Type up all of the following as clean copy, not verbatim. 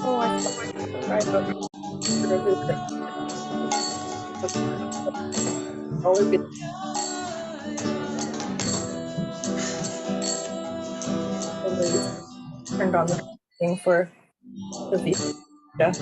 Oh, I thought right up always be always turned on the thing for the Vija.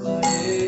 Hare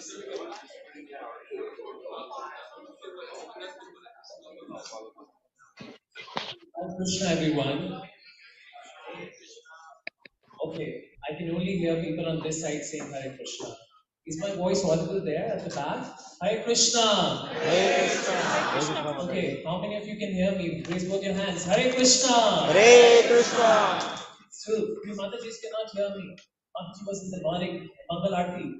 Hare Krishna, everyone. Okay, I can only hear people on this side saying Hare Krishna. Is my voice audible there at the back? Hare Krishna. Hare Krishna. Hare Krishna. Okay, how many of you can hear me? Raise both your hands. Hare Krishna. Hare Krishna. Still, you Matajis cannot hear me. Mataji was in the morning, Mangal Aarti.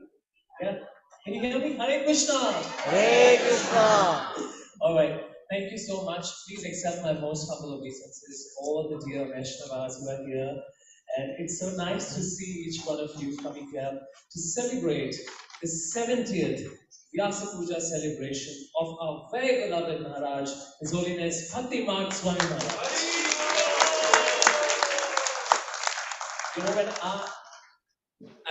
Yeah? Can you hear me? Hare Krishna. Hare Krishna. All right. Thank you so much. Please accept my most humble obeisances, all the dear Vaishnavas who are here. And it's so nice to see each one of you coming here to celebrate the 70th Vyasa Puja celebration of our very beloved Maharaj, His Holiness Bhaktimarga Swami Maharaj. You know,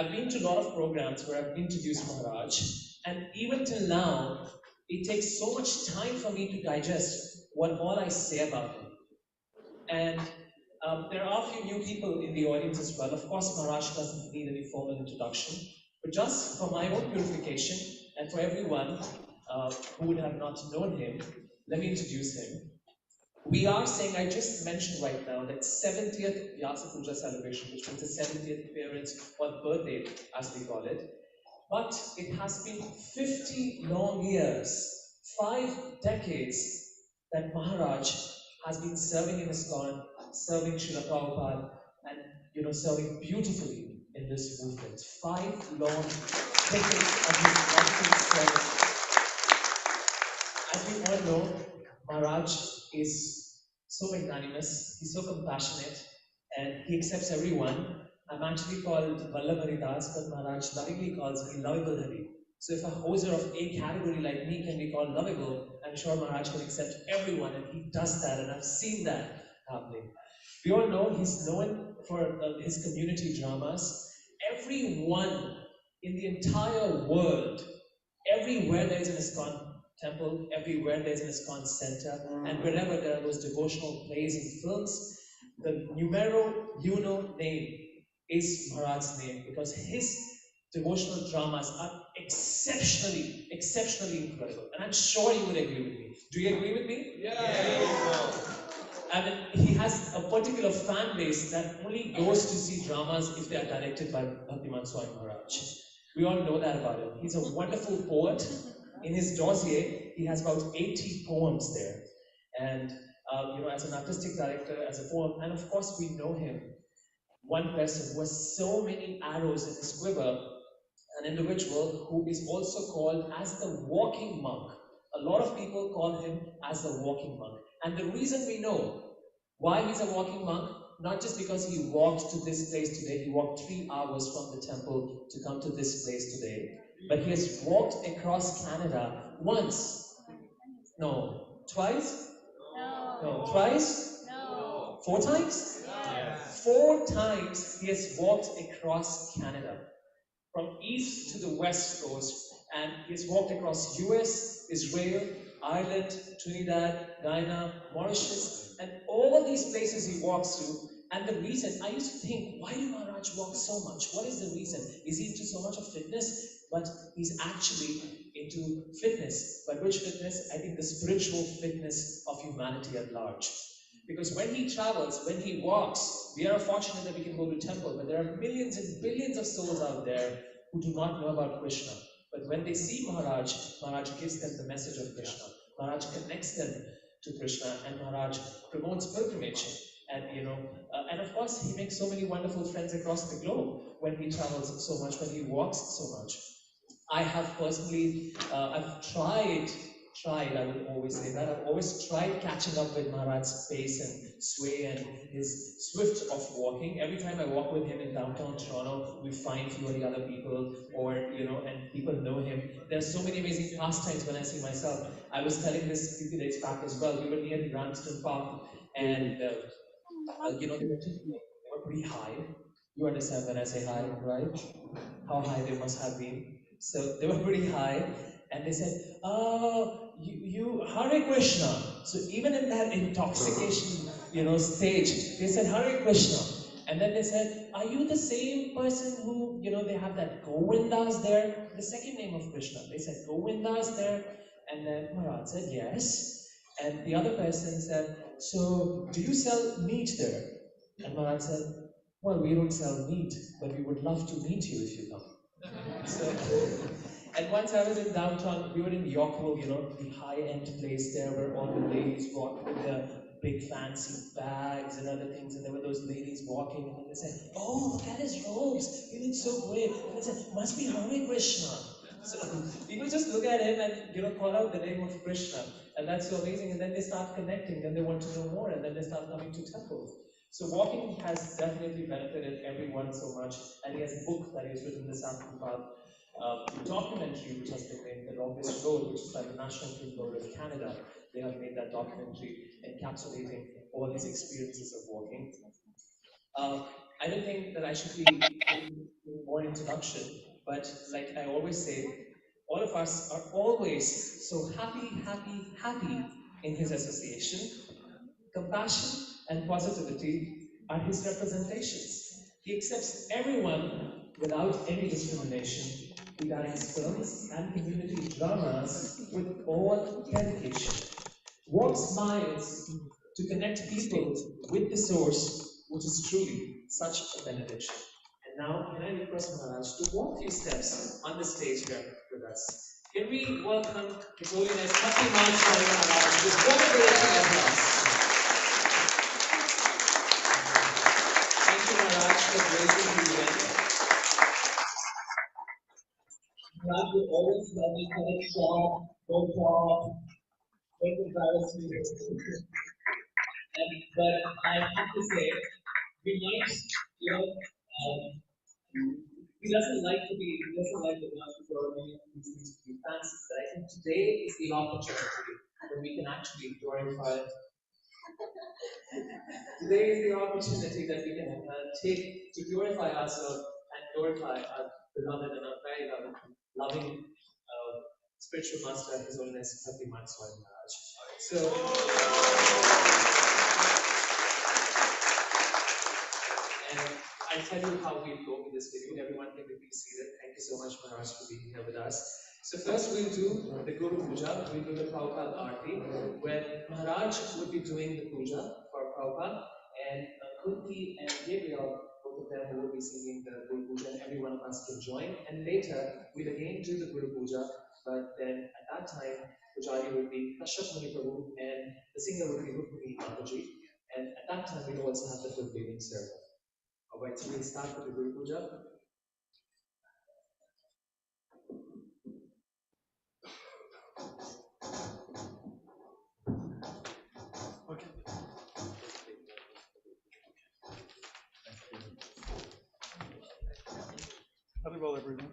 I've been to a lot of programs where I've introduced Maharaj, and even till now, it takes so much time for me to digest what all I say about him. And there are a few new people in the audience as well. Of course, Maharaj doesn't need any formal introduction, but just for my own purification and for everyone who would have not known him, let me introduce him. We are saying, I just mentioned right now, that 70th Vyasa Puja celebration, which means the 70th appearance or birthday, as we call it. But it has been 50 long years, 5 decades, that Maharaj has been serving in ISKCON, serving Srila Prabhupada, and serving beautifully in this movement. 5 long decades of his wonderful service. As we all know, Maharaj is so magnanimous, he's so compassionate, and he accepts everyone. I'm actually called Vallabhari Das, but Maharaj lovingly calls me Lovable Hari. So if a hoser of A category like me can be called lovable, I'm sure Maharaj can accept everyone, and he does that, and I've seen that happening. We all know he's known for his community dramas. Everyone in the entire world, everywhere there is an ISKCON temple, everywhere there's an ISKCON center, and wherever there are those devotional plays and films, the numero uno name is Maharaj's name, because his devotional dramas are exceptionally incredible. And I'm sure you would agree with me. Do you agree with me? Yeah. I mean, he has a particular fan base that only goes to see dramas if they are directed by Bhaktimarga Swami Maharaj. We all know that about him. He's a wonderful poet. In his dossier, he has about 80 poems there. And, as an artistic director, as a poem, and of course we know him, one person who has so many arrows in his quiver, an individual who is also called as the walking monk. A lot of people call him as the walking monk. And the reason we know why he's a walking monk, not just because he walked to this place today, he walked 3 hours from the temple to come to this place today, but he has walked across Canada once. No. Twice? No. Thrice? No. 4 times? Yes. 4 times he has walked across Canada, from east to the west coast, and he has walked across US, Israel, Ireland, Trinidad, Guyana, Mauritius, and all these places he walks through. And the reason, I used to think, why do Maharaj walk so much? What is the reason? Is he into so much of fitness? But he's actually into fitness. But which fitness? I think the spiritual fitness of humanity at large. Because when he travels, when he walks, we are fortunate that we can go to temple, but there are millions and billions of souls out there who do not know about Krishna. But when they see Maharaj, Maharaj gives them the message of Krishna. Maharaj connects them to Krishna, and Maharaj promotes pilgrimage. And of course, he makes so many wonderful friends across the globe when he travels so much, when he walks so much. I have personally, I've tried, I would always say that, I've always tried catching up with Maharaj's pace and sway and his swift of walking. Every time I walk with him in downtown Toronto, we find few of the other people, and people know him. There's so many amazing pastimes when I see myself. I was telling this few days back as well. We were near the Ramsden Park, and they were pretty high. You understand when I say high, right? How high they must have been. So they were pretty high, and they said, you Hare Krishna. So even in that intoxication, stage, they said Hare Krishna. And then they said, are you the same person who, they have that Govindas there? The second name of Krishna. They said, Govindas there? And then Maharaj said, yes. And the other person said, so do you sell meat there? And Maharaj said, well, we don't sell meat, but we would love to meet you if you come. So, and once I was in downtown, we were in Yorkville, the high-end place there where all the ladies walk with their big fancy bags and other things, and there were those ladies walking, and then they said, oh, look at his robes, he looks so great. And they said, must be Hare Krishna. So people just look at him and call out the name of Krishna, and that's so amazing. And then they start connecting, and they want to know more, and then they start coming to temples. So walking has definitely benefited everyone so much, and he has a book that he's written, the 70th documentary, which has been named The Longest Road, which is by the National Film Board of Canada. They have made that documentary encapsulating all these experiences of walking. I don't think that I should be giving more introduction, but like I always say, all of us are always so happy, happy, happy in his association. Compassion and positivity are his representations. He accepts everyone without any discrimination. He directs films and community dramas with all dedication. Walks miles to connect people with the source, which is truly such a benediction. And now, can I request Maharaj to walk a few steps on the stage here with us? Can we welcome His Holiness Bhaktimarga Swami Maharaj with wonderful applause. Thank you, Maharaj, for gracing the event. Maharaj will always love me for the job, go for, make the virus but I have to say, we might, he doesn't like the master or any of these things to be fancy, but I think today is the opportunity when we can actually glorify. Today is the opportunity that we can take to glorify ourselves and glorify our beloved and our very loving spiritual master, His Holiness Bhaktimarga Swami Maharaj. So, and I'll tell you how we'll go with this video. Everyone can be seated. Thank you so much, Maharaj, for being here with us. So first we'll do the Guru Puja. We'll do the Prabhupada Aarti, where Maharaj would be doing the puja for Prabhupada, and Kunti and Gabriel, both of them will be singing the Guru Puja, and every one of us can join. And later, we'll again do the Guru Puja, but then at that time, Pujari will be Kashyap Muni Prabhu, and the singer will be Rukmini Mataji. And at that time, we'll also have the full wedding ceremony. Alright, so we'll start with the Guru Puja. Okay. Very well, everyone.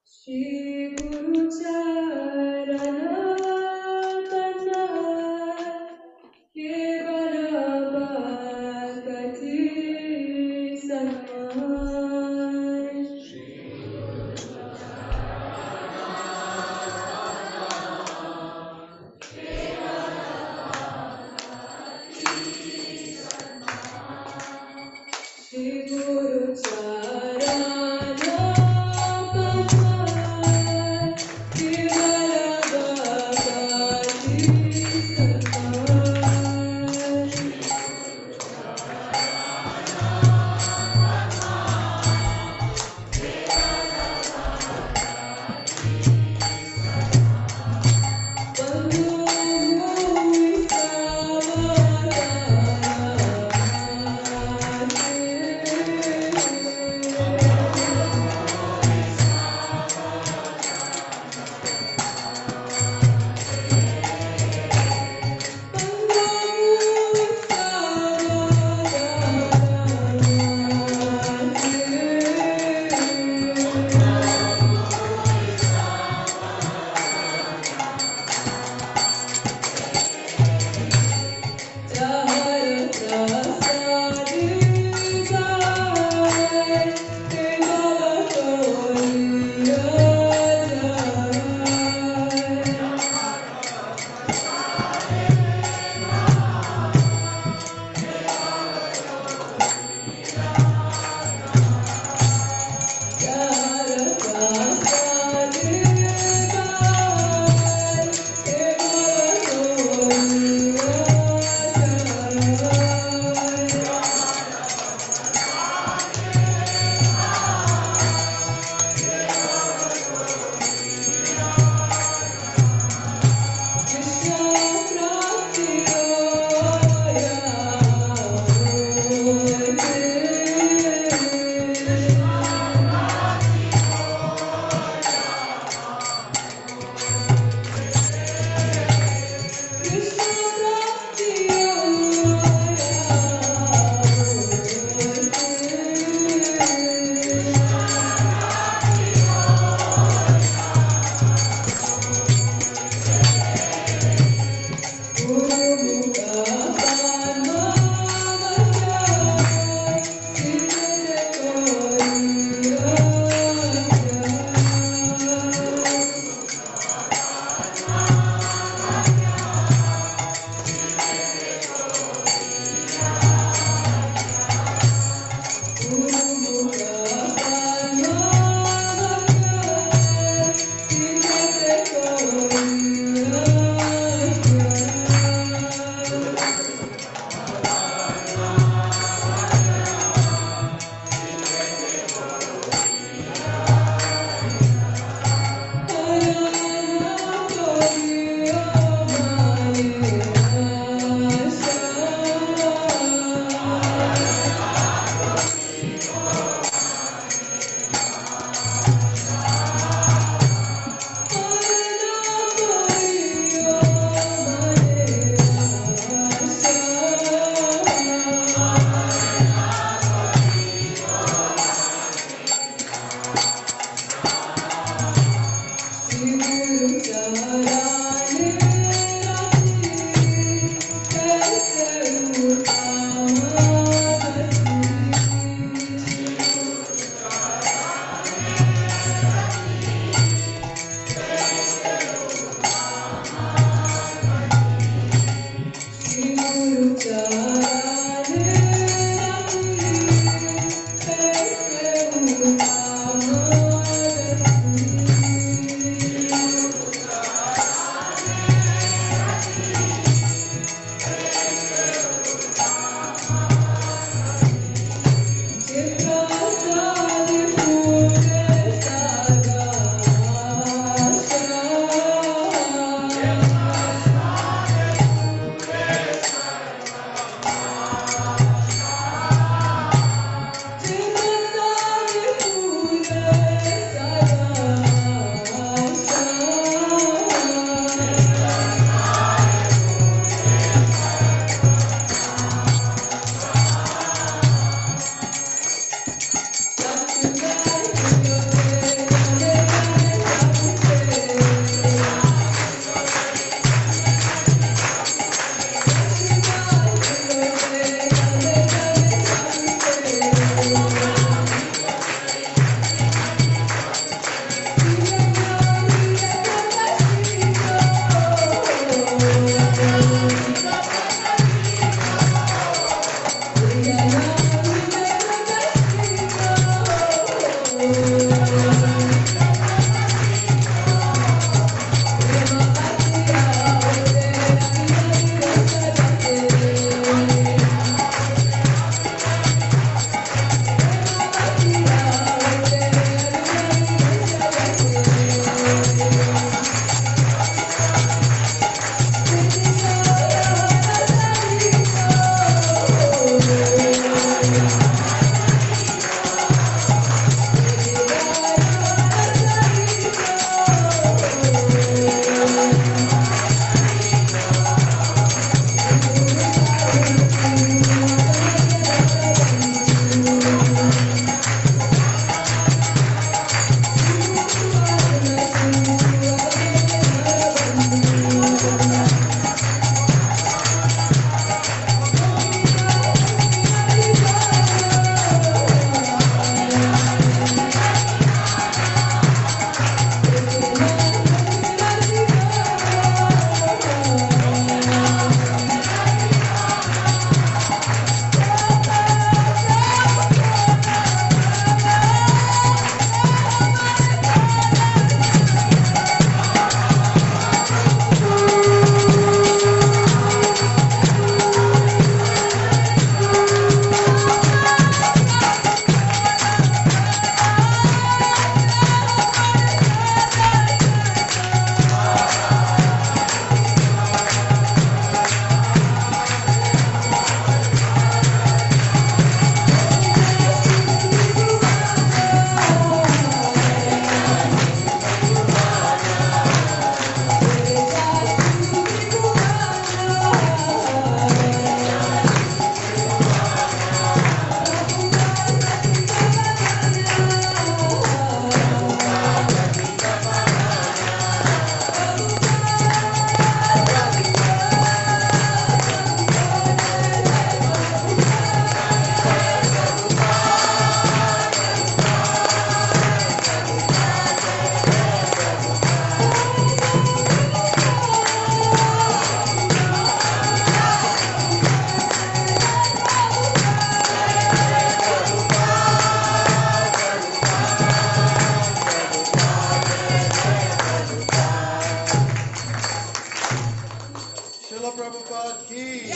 Shri Guru Charana Shri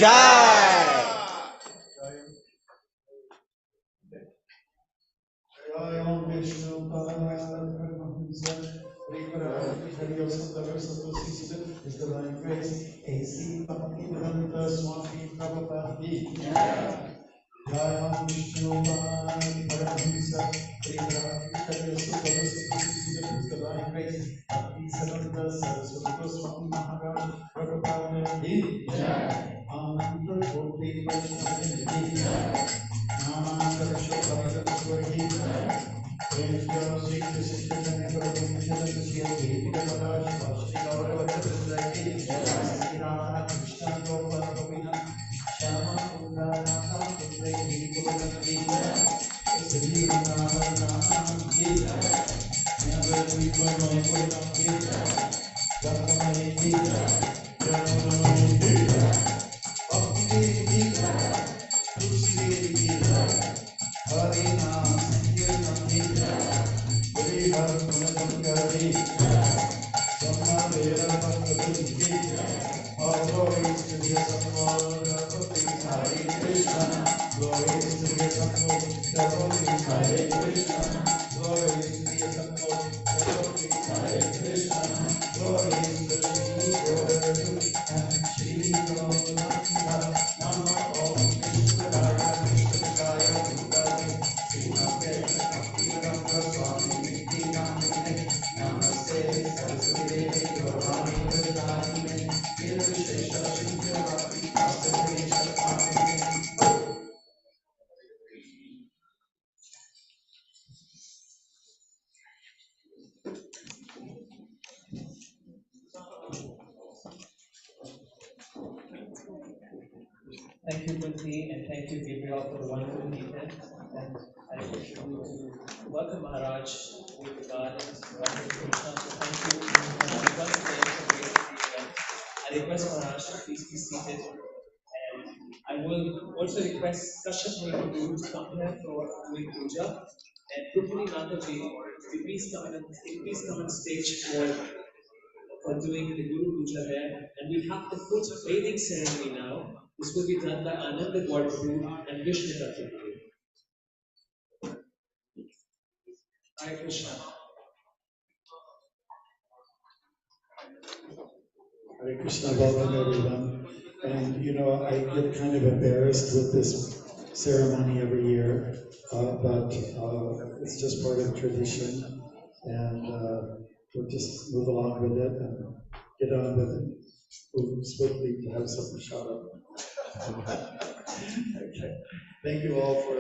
Jai. Om Vishnu Paramahamsa His Divine Grace A.C. Bhaktimarga Swami Prabhupada Ki Jai Om Vishnu Paramahamsa His Divine Grace A.C. Saraswati Swami Maharaj Prabhupada Ki Jai Ananda Koti Vaishnava Ki Jai Namanda Shobhata Swami Thank you, Kunti, and thank you, Gabriel, for the wonderful evening. And I wish you to welcome Maharaj with the gardens, welcome Krishna. So thank you once again for being at the event. I request Maharaj to please be seated. And I will also request Kashyap Guru to come here for doing puja. And Rukmini Mataji, please come on stage for doing the Guru Puja there. And we have the foot bathing ceremony now. This will be done by Ananda Gordhu and Vishnu Tattva. Hare Krishna. Hare Krishna, welcome everyone. And you know, I get kind of embarrassed with this ceremony every year, but it's just part of tradition, and we'll just move along with it and get on with it. Move swiftly to have some prasada. Okay. Thank you all for,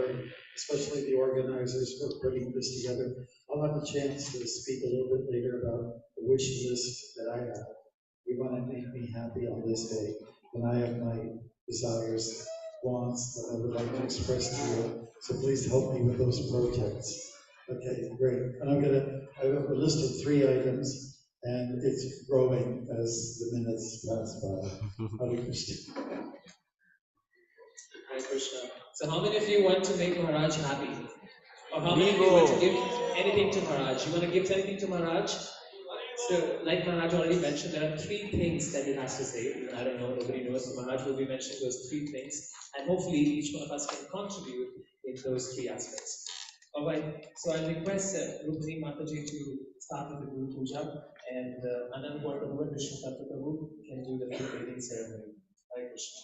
especially the organizers, for putting this together. I'll have a chance to speak a little bit later about the wish list that I have. You want to make me happy on this day, and I have my desires, wants that I would like to express to you. So please help me with those projects. Okay, great. And I have a list of 3 items, and it's growing as the minutes pass by. Hare Krishna. Hare Krishna. So how many of you want to make Maharaj happy? Or how many of you want to give anything to Maharaj? You want to give anything to Maharaj? So, like Maharaj already mentioned, there are 3 things that he has to say. I don't know, nobody knows. So Maharaj will be mentioning those 3 things. And hopefully each one of us can contribute in those 3 aspects. Alright, so I request Rukmini Mataji to start with the Guru Puja, and Anand Gordhu and Vishnu Tattva Prabhu can do the food bathing ceremony. Hare Krishna.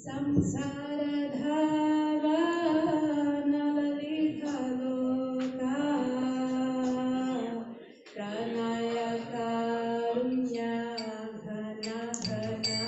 Samsara dhava nalalita loka pranaya karunya ghana ghana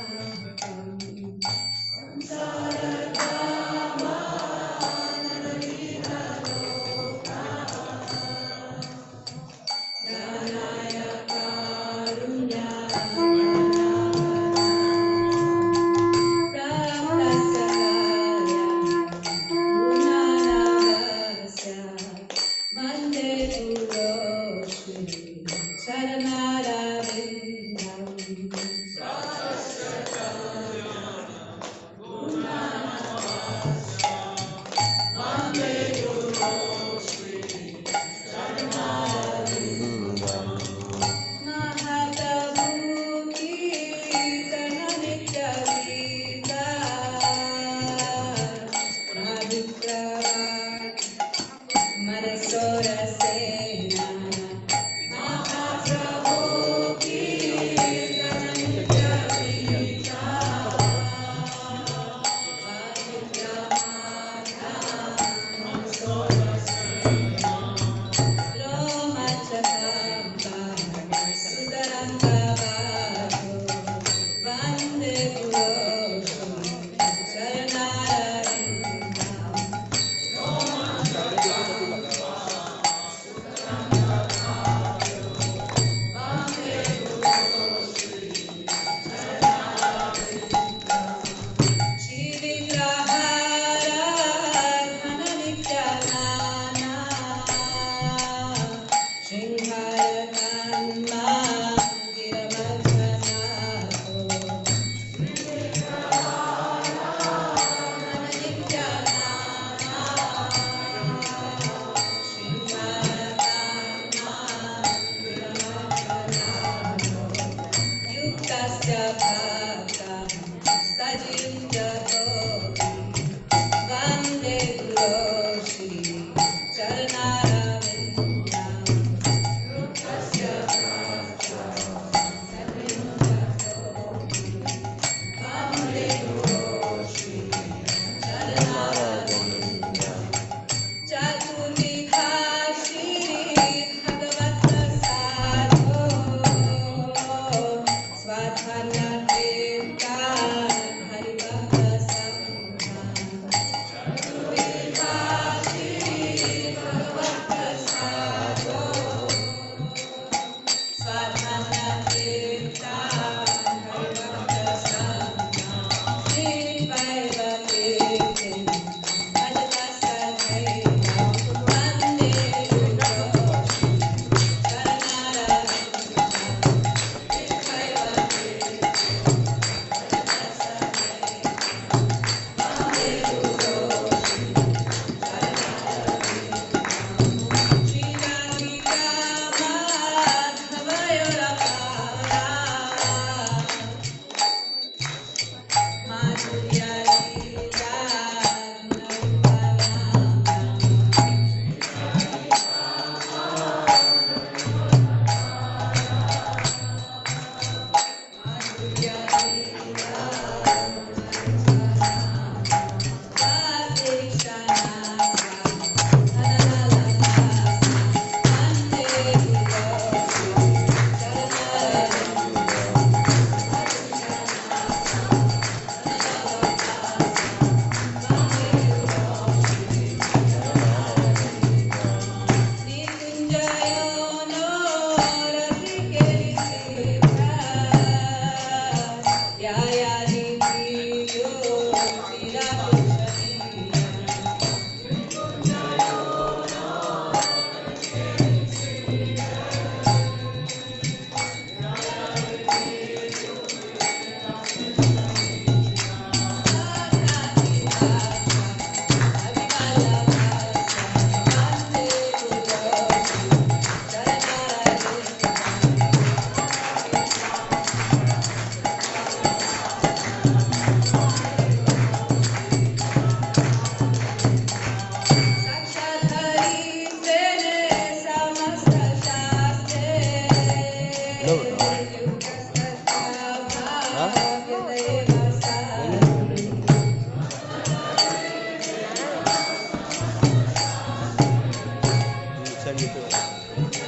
Prabhupada, thank you.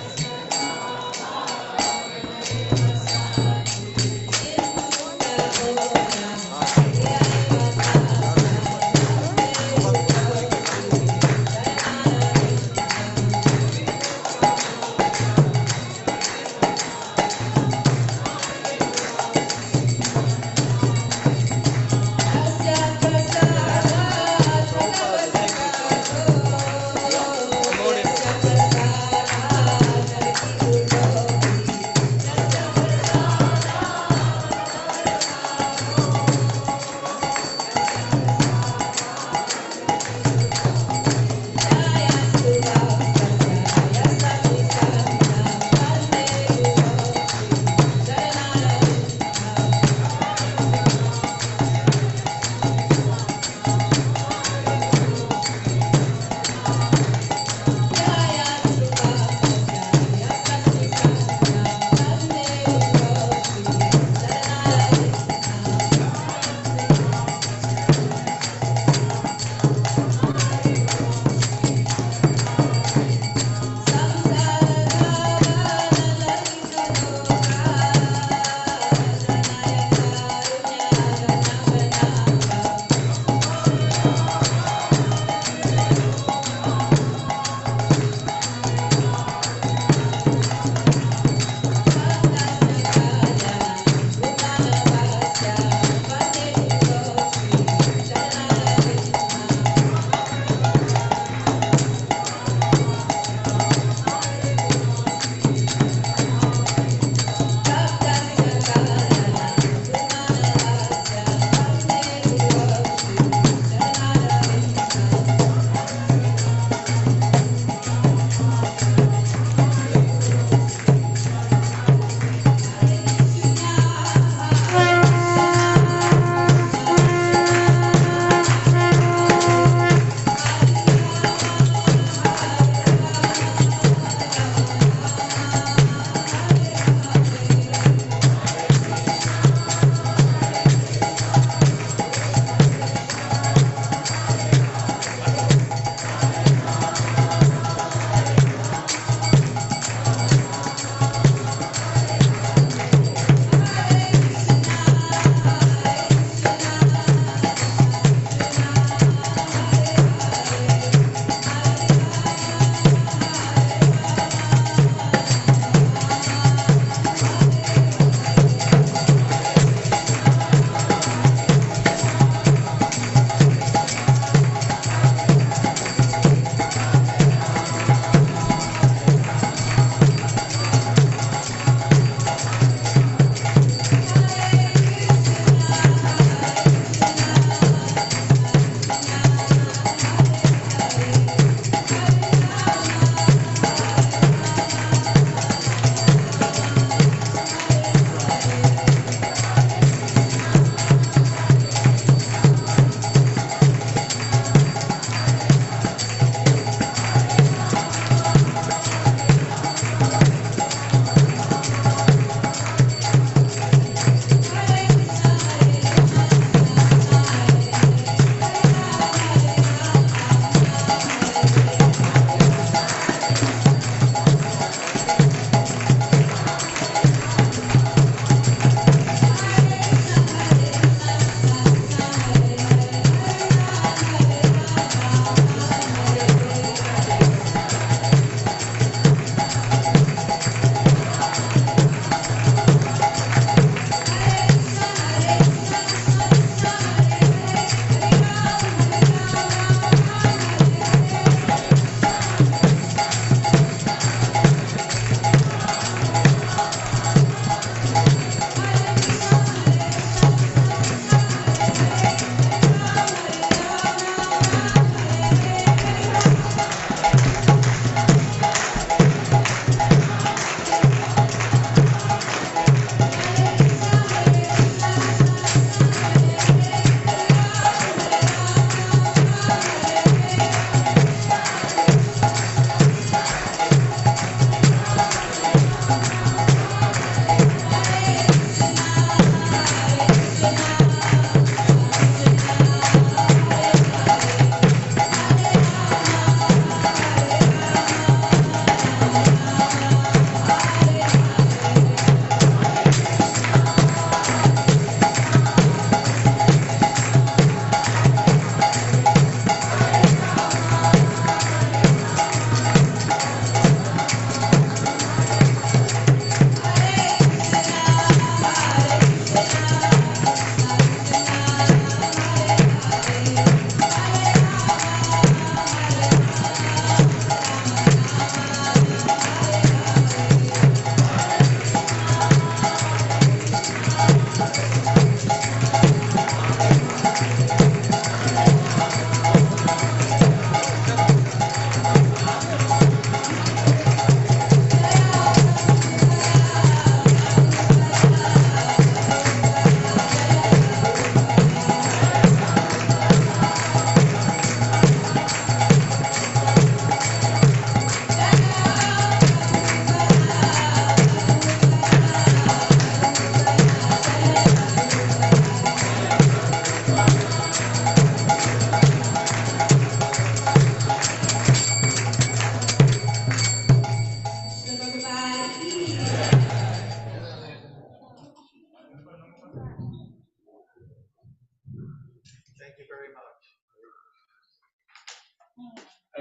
Yeah, promote it.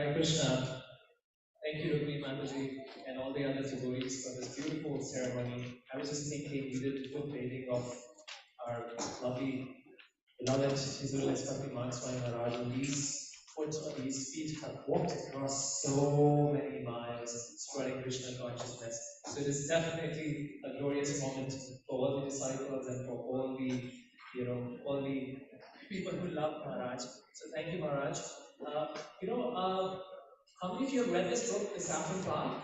Hare Krishna. Thank you, Rukmini Mataji, and all the other devotees for this beautiful ceremony. I was just thinking we did a good painting of our lovely beloved His Holiness Bhaktimarga Swami Maharaj, and these feet have walked across so many miles spreading Krishna consciousness. So it is definitely a glorious moment for all the disciples and for all the, all the people who love Maharaj. So thank you, Maharaj. How many of you have read this book, The Saffron Path?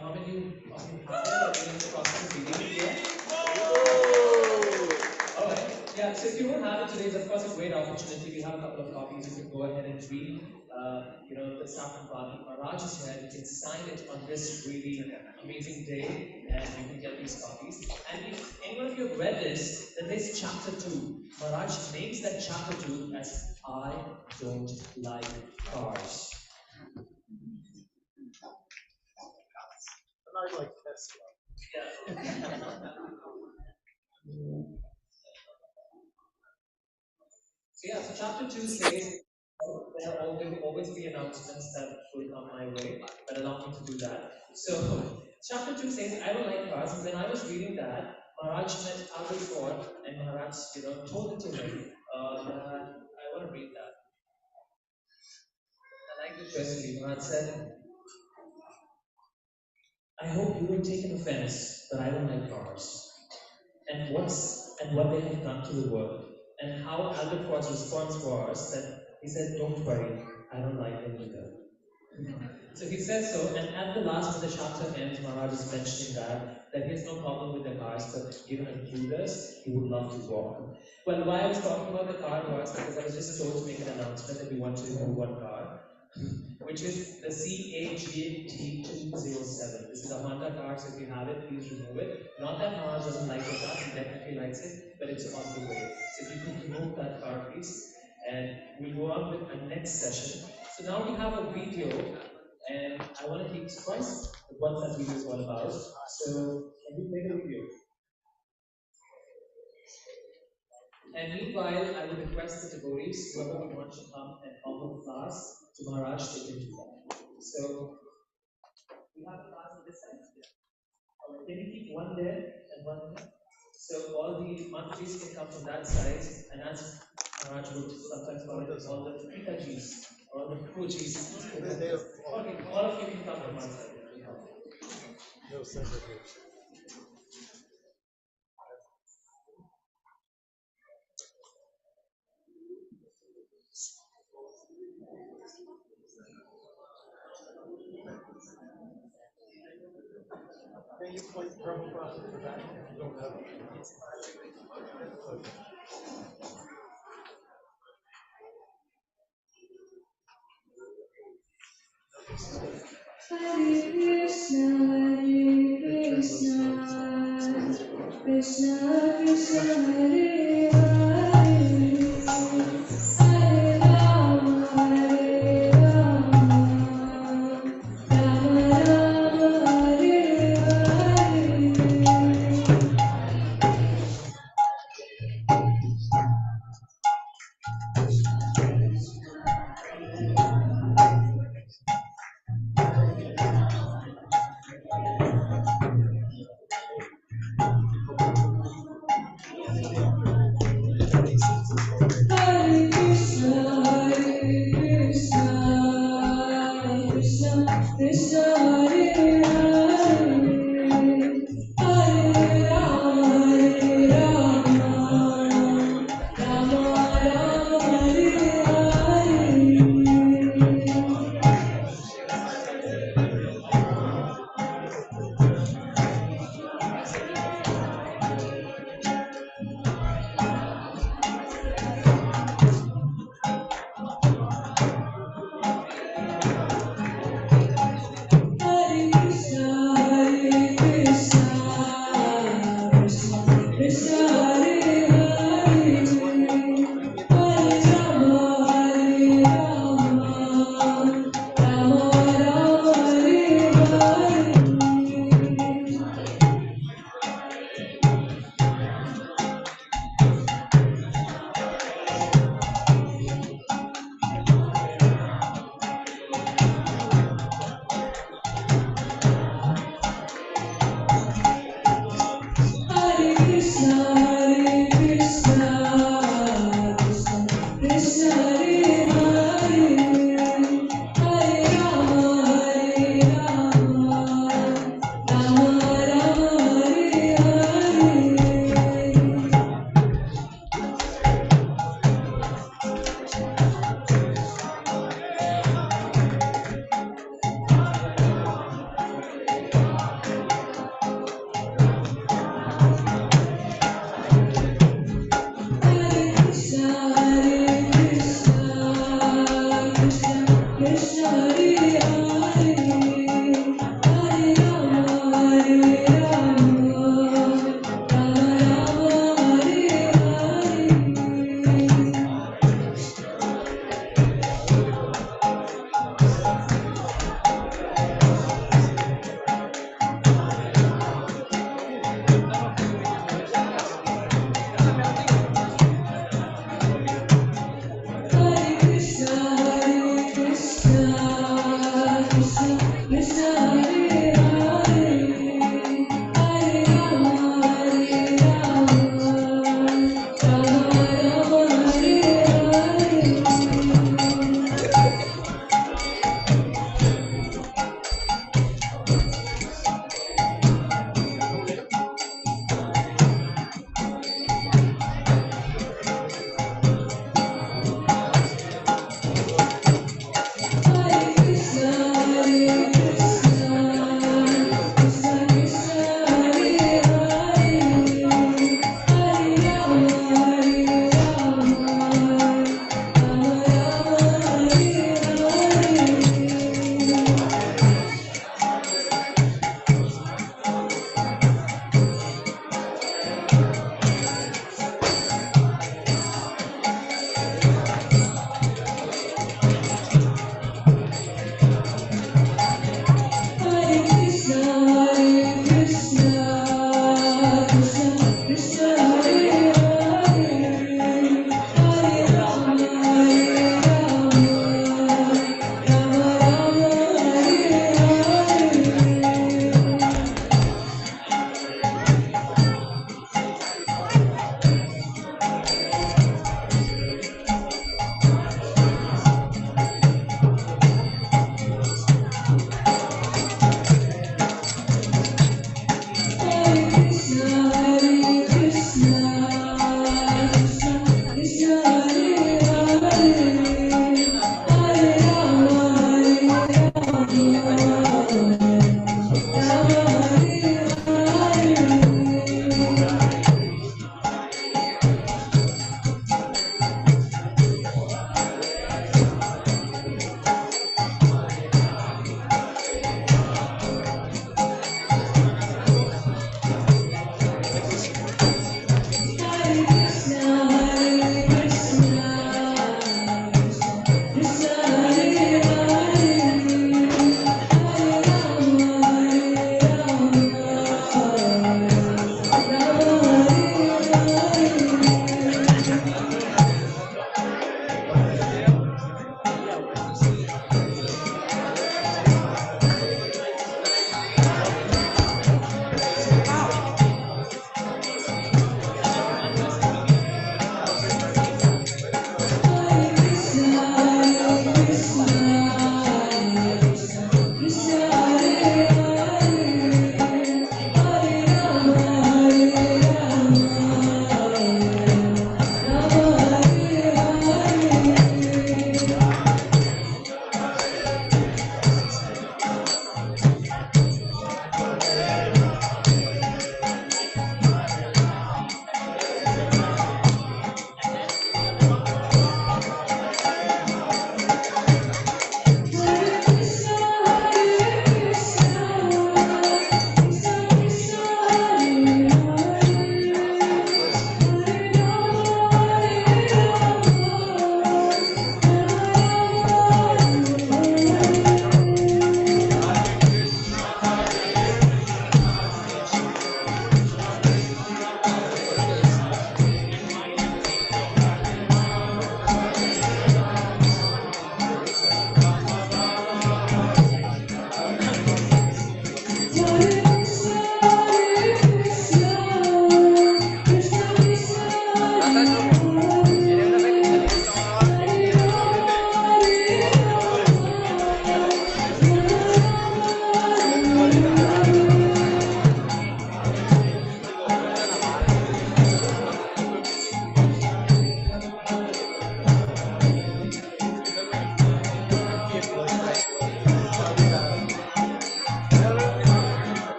How many of you have it or are in the process of reading it yet? Alright, yeah, so if you don't have it today, it's of course a great opportunity. We have a couple of copies. You can go ahead and read, The Saffron Path. Maharaj is here. You can sign it on this really amazing day, and you can get these copies. And if anyone of you have read this, then there's chapter 2. Maharaj names that chapter 2 as I Don't Like Cars. I like Tesla. So chapter 2 says there will always be announcements that will come my way, but allow me to do that. So chapter 2 says I don't like cars, and when I was reading that, Maharaj met Albert Ford, and Maharaj, told it to him that I want to read that. I like it personally. Maharaj said, I hope you don't take an offense that I don't like cars, and what they have done to the world, and how Albert Ford's response was that he said, don't worry, I don't like them either. So he says so, and at the last of the chapter ends, Maharaj is mentioning that he has no problem with the cars, but given a Judas, he would love to walk. Well, why I was talking about the car was because I was just told to make an announcement that we want to remove one car, which is the CAGT207. This is a Honda car, so if you have it, please remove it. Not that Maharaj doesn't like the car, he definitely likes it, but it's on the way. So if you could remove that car, please. And we'll go on with our next session. So now we have a video, and I want to keep surprised with what that video is all about. So can you play the video? And meanwhile, I would request the devotees, whoever would want to come and offer flowers to Maharaj, they can do that. So we have a class on this side. Can you keep one there and one there? So all the Mantajis can come from that side, and as Maharaj would sometimes call it, all the Pikajis, all the Pujis. Okay, all of you can come from one side. No segregation. Can you play Prabhupada for that? You don't have it. Okay. Hare Krishna, Krishna Krishna, Hare Hare, Hare Rama, Rama Rama, Hare Hare.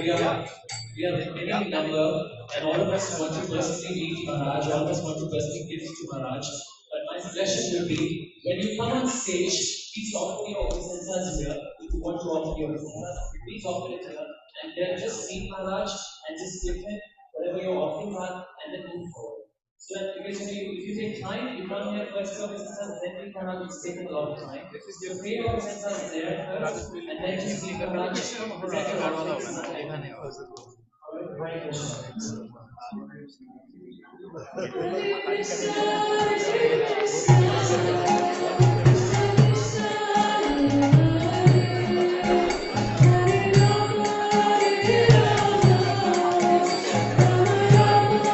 we are many in number, and all of us want to personally meet Maharaj, all of us want to personally give to Maharaj. But my suggestion would be, when you come on stage, please offer your obeisances here. If you want to offer your obeisances, please offer it here. And then just meet Maharaj and just give him whatever your offerings are, and then move forward. So that because if you take time, you come here first your obeisances, then we Maharaj, it's taken a lot of time. So pay your obeisances there first, and then just meet Maharaj, present your offerings. Hare Krishna. Hare Krishna, Hare Krishna, Krishna Krishna, Hare Rama, Hare Rama, Rama Rama,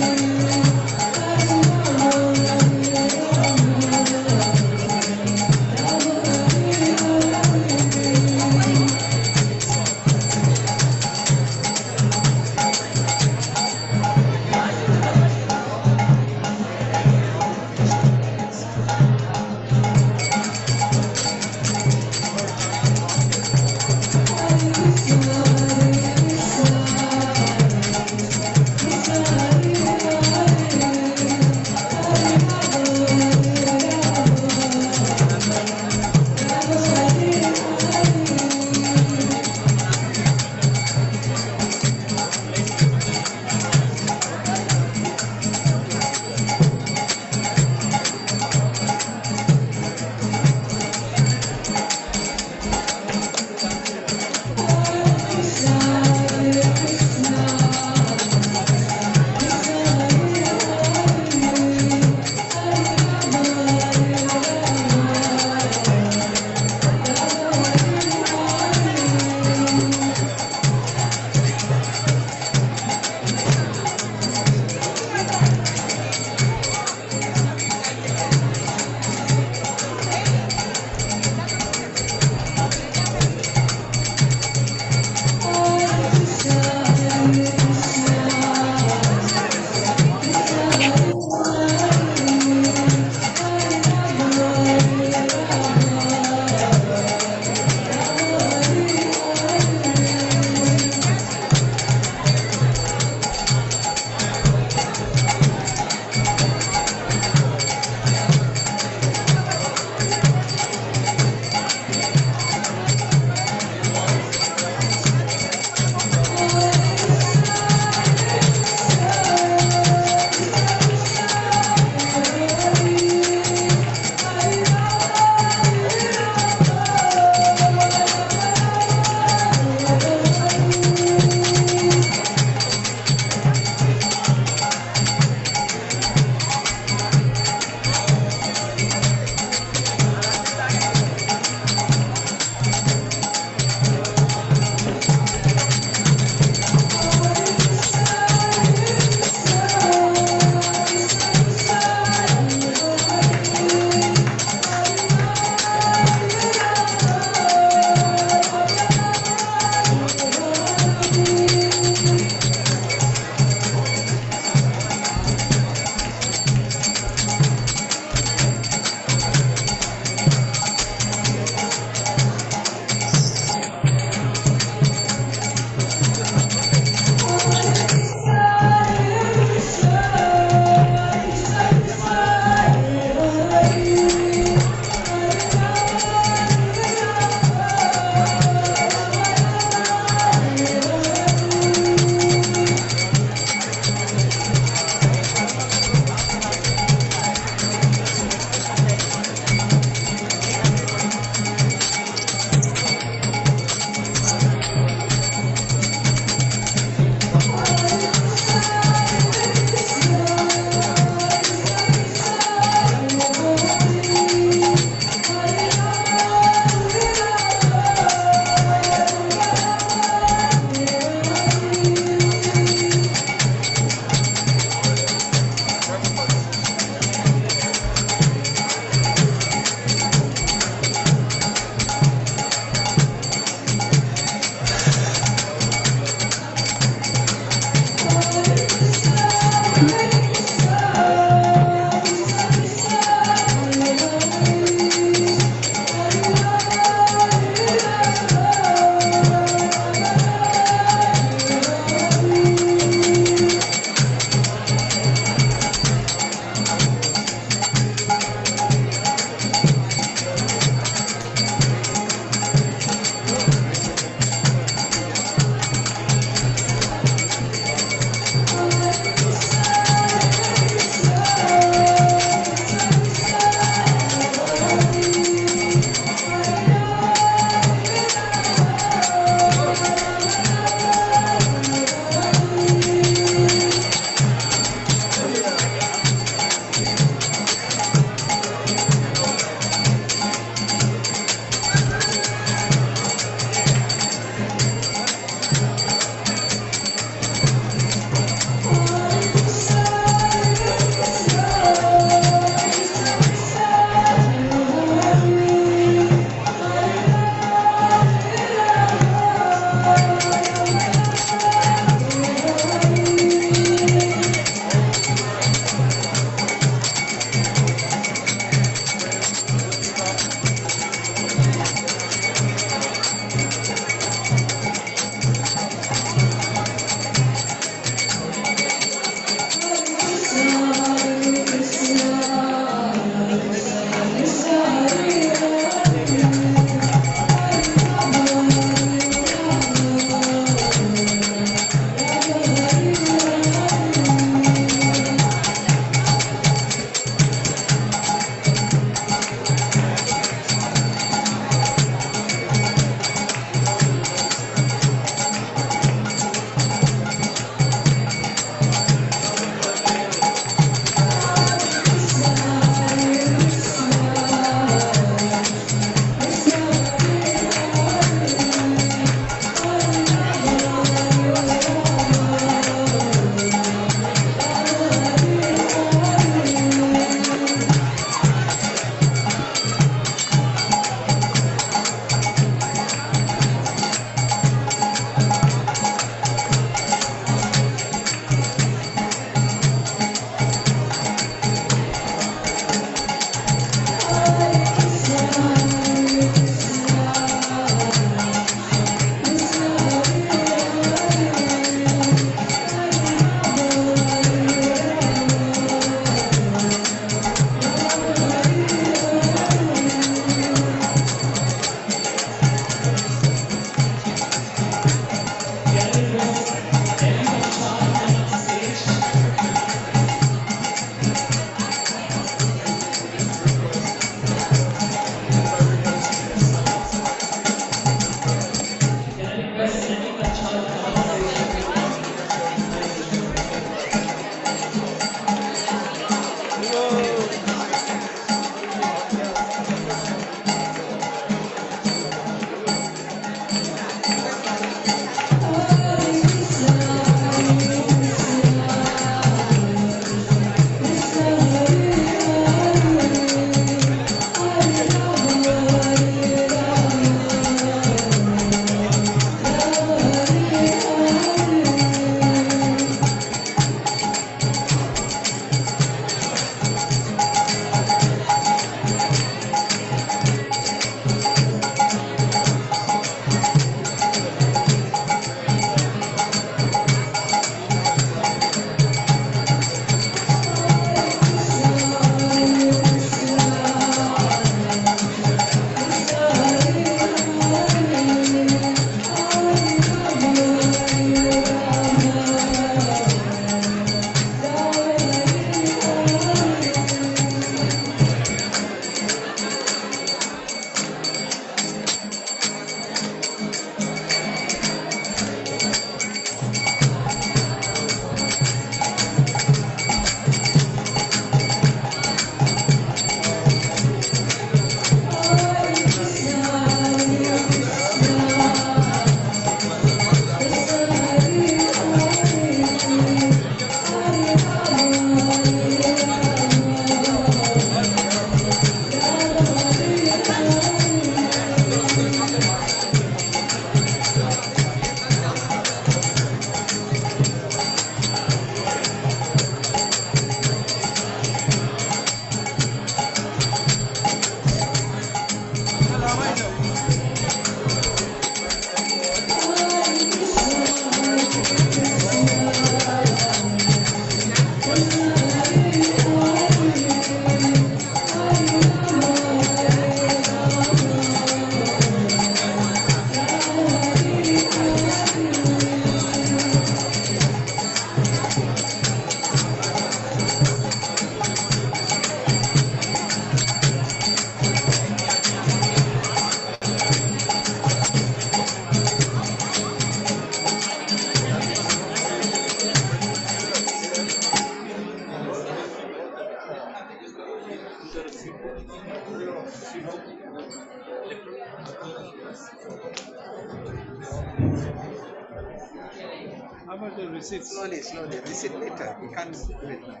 How about the receipt? Slowly, slowly. Receipt later. We can't do it now.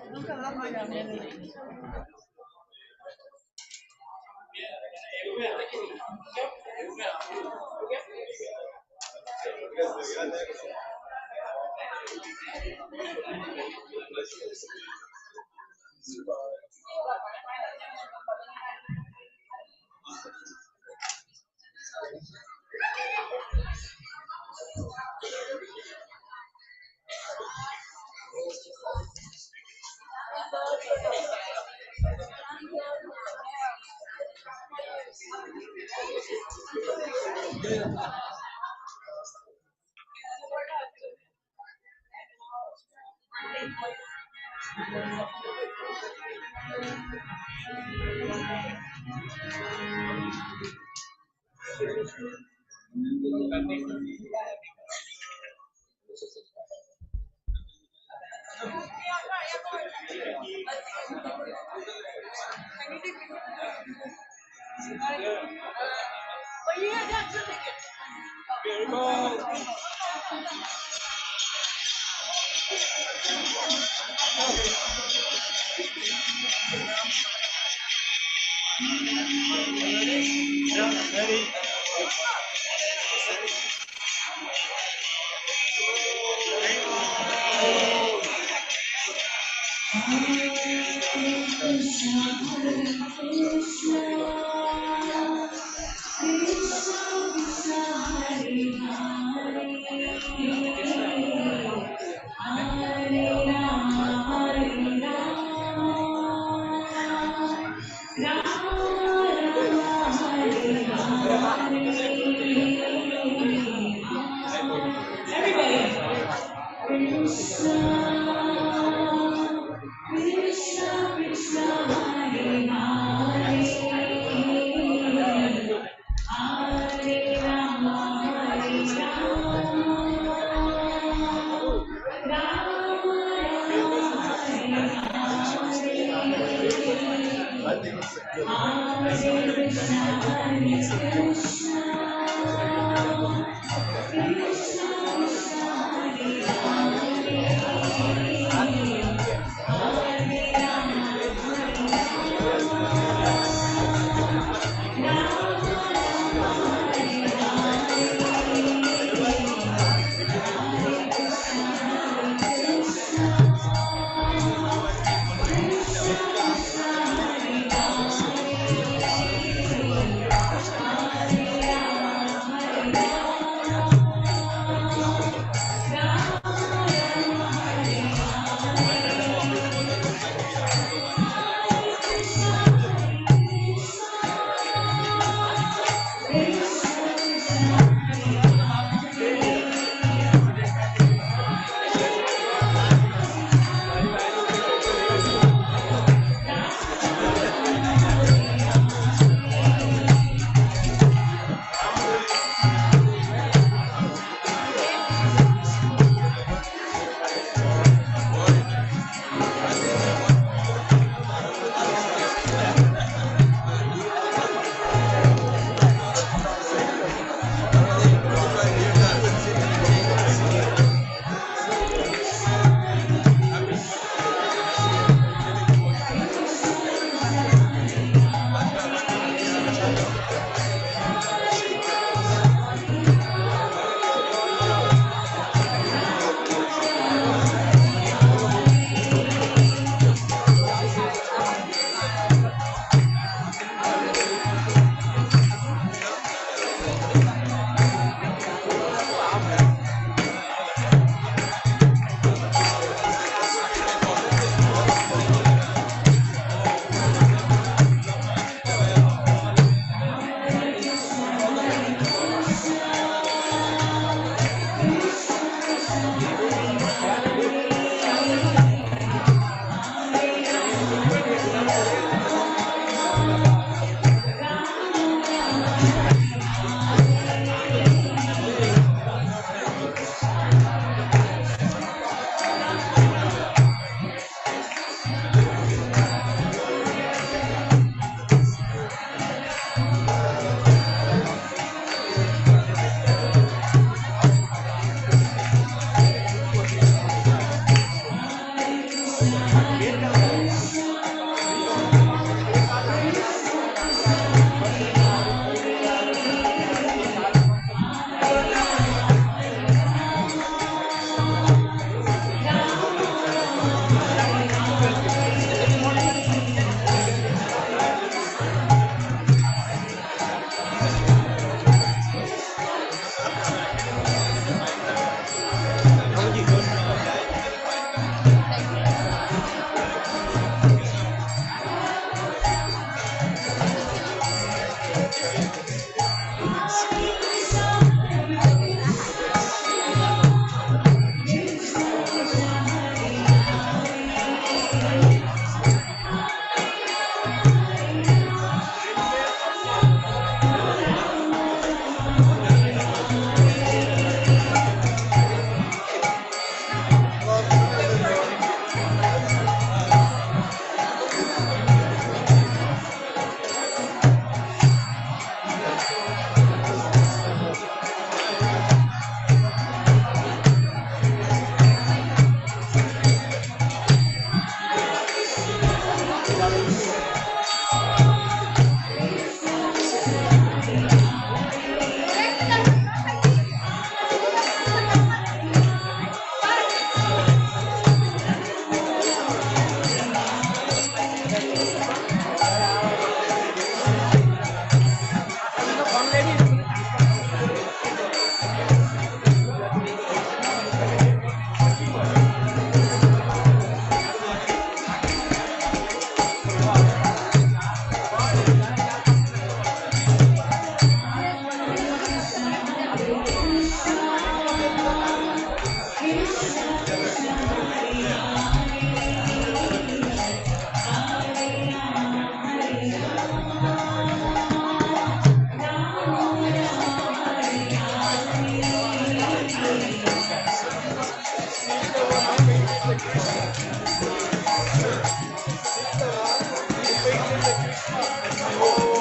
Oh,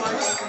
I see.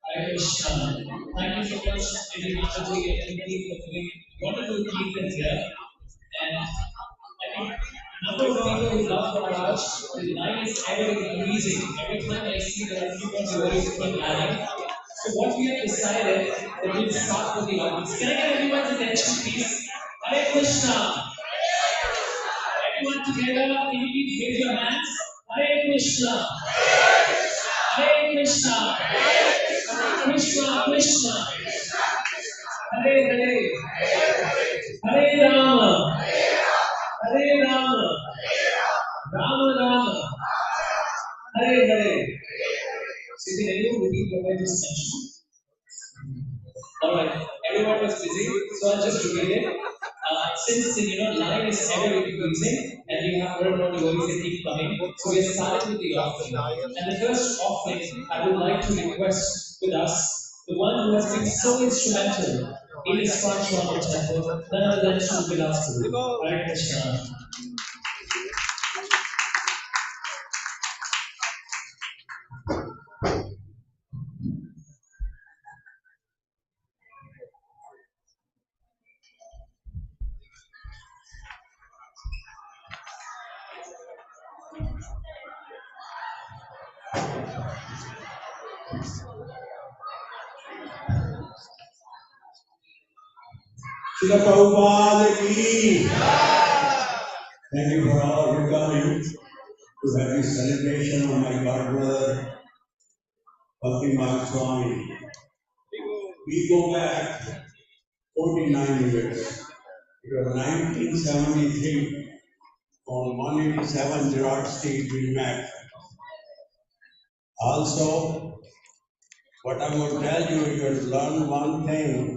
Hare Krishna. Thank you so much, Lady Mataji and everybody for doing wonderful kirtan here. And I think number of people who love Maharaj, the line is ever increasing. Every time I see there are few more devotees in line. So what we have decided that we'll start with the audience. Can I get everyone's attention, please? Hare Krishna. Everyone together, can you please raise your hands? Hare Krishna. Hare Krishna. Krishna Krishna. Hare Hare. Hare Rama. Hare Rama. Rama Rama. Hare Hare. So did anyone repeat what I just mentioned? Alright, everyone was busy, so I'll just repeat it. Since the line is ever increasing and we have more and more devotees that keep coming, so we are starting with the offering. And the first offering I would like to request with us, the one who has been so instrumental in his Shravan temple, none other than Sri Vilas Guru. Hare Krishna. Srila Prabhupada ki. Thank you for all you coming to have this celebration of my godbrother, Bhaktimarga Swami. We go back 49 years. It was 1973 on 187 Gerard Street we met. Also, what I'm going to tell you, you will learn one thing,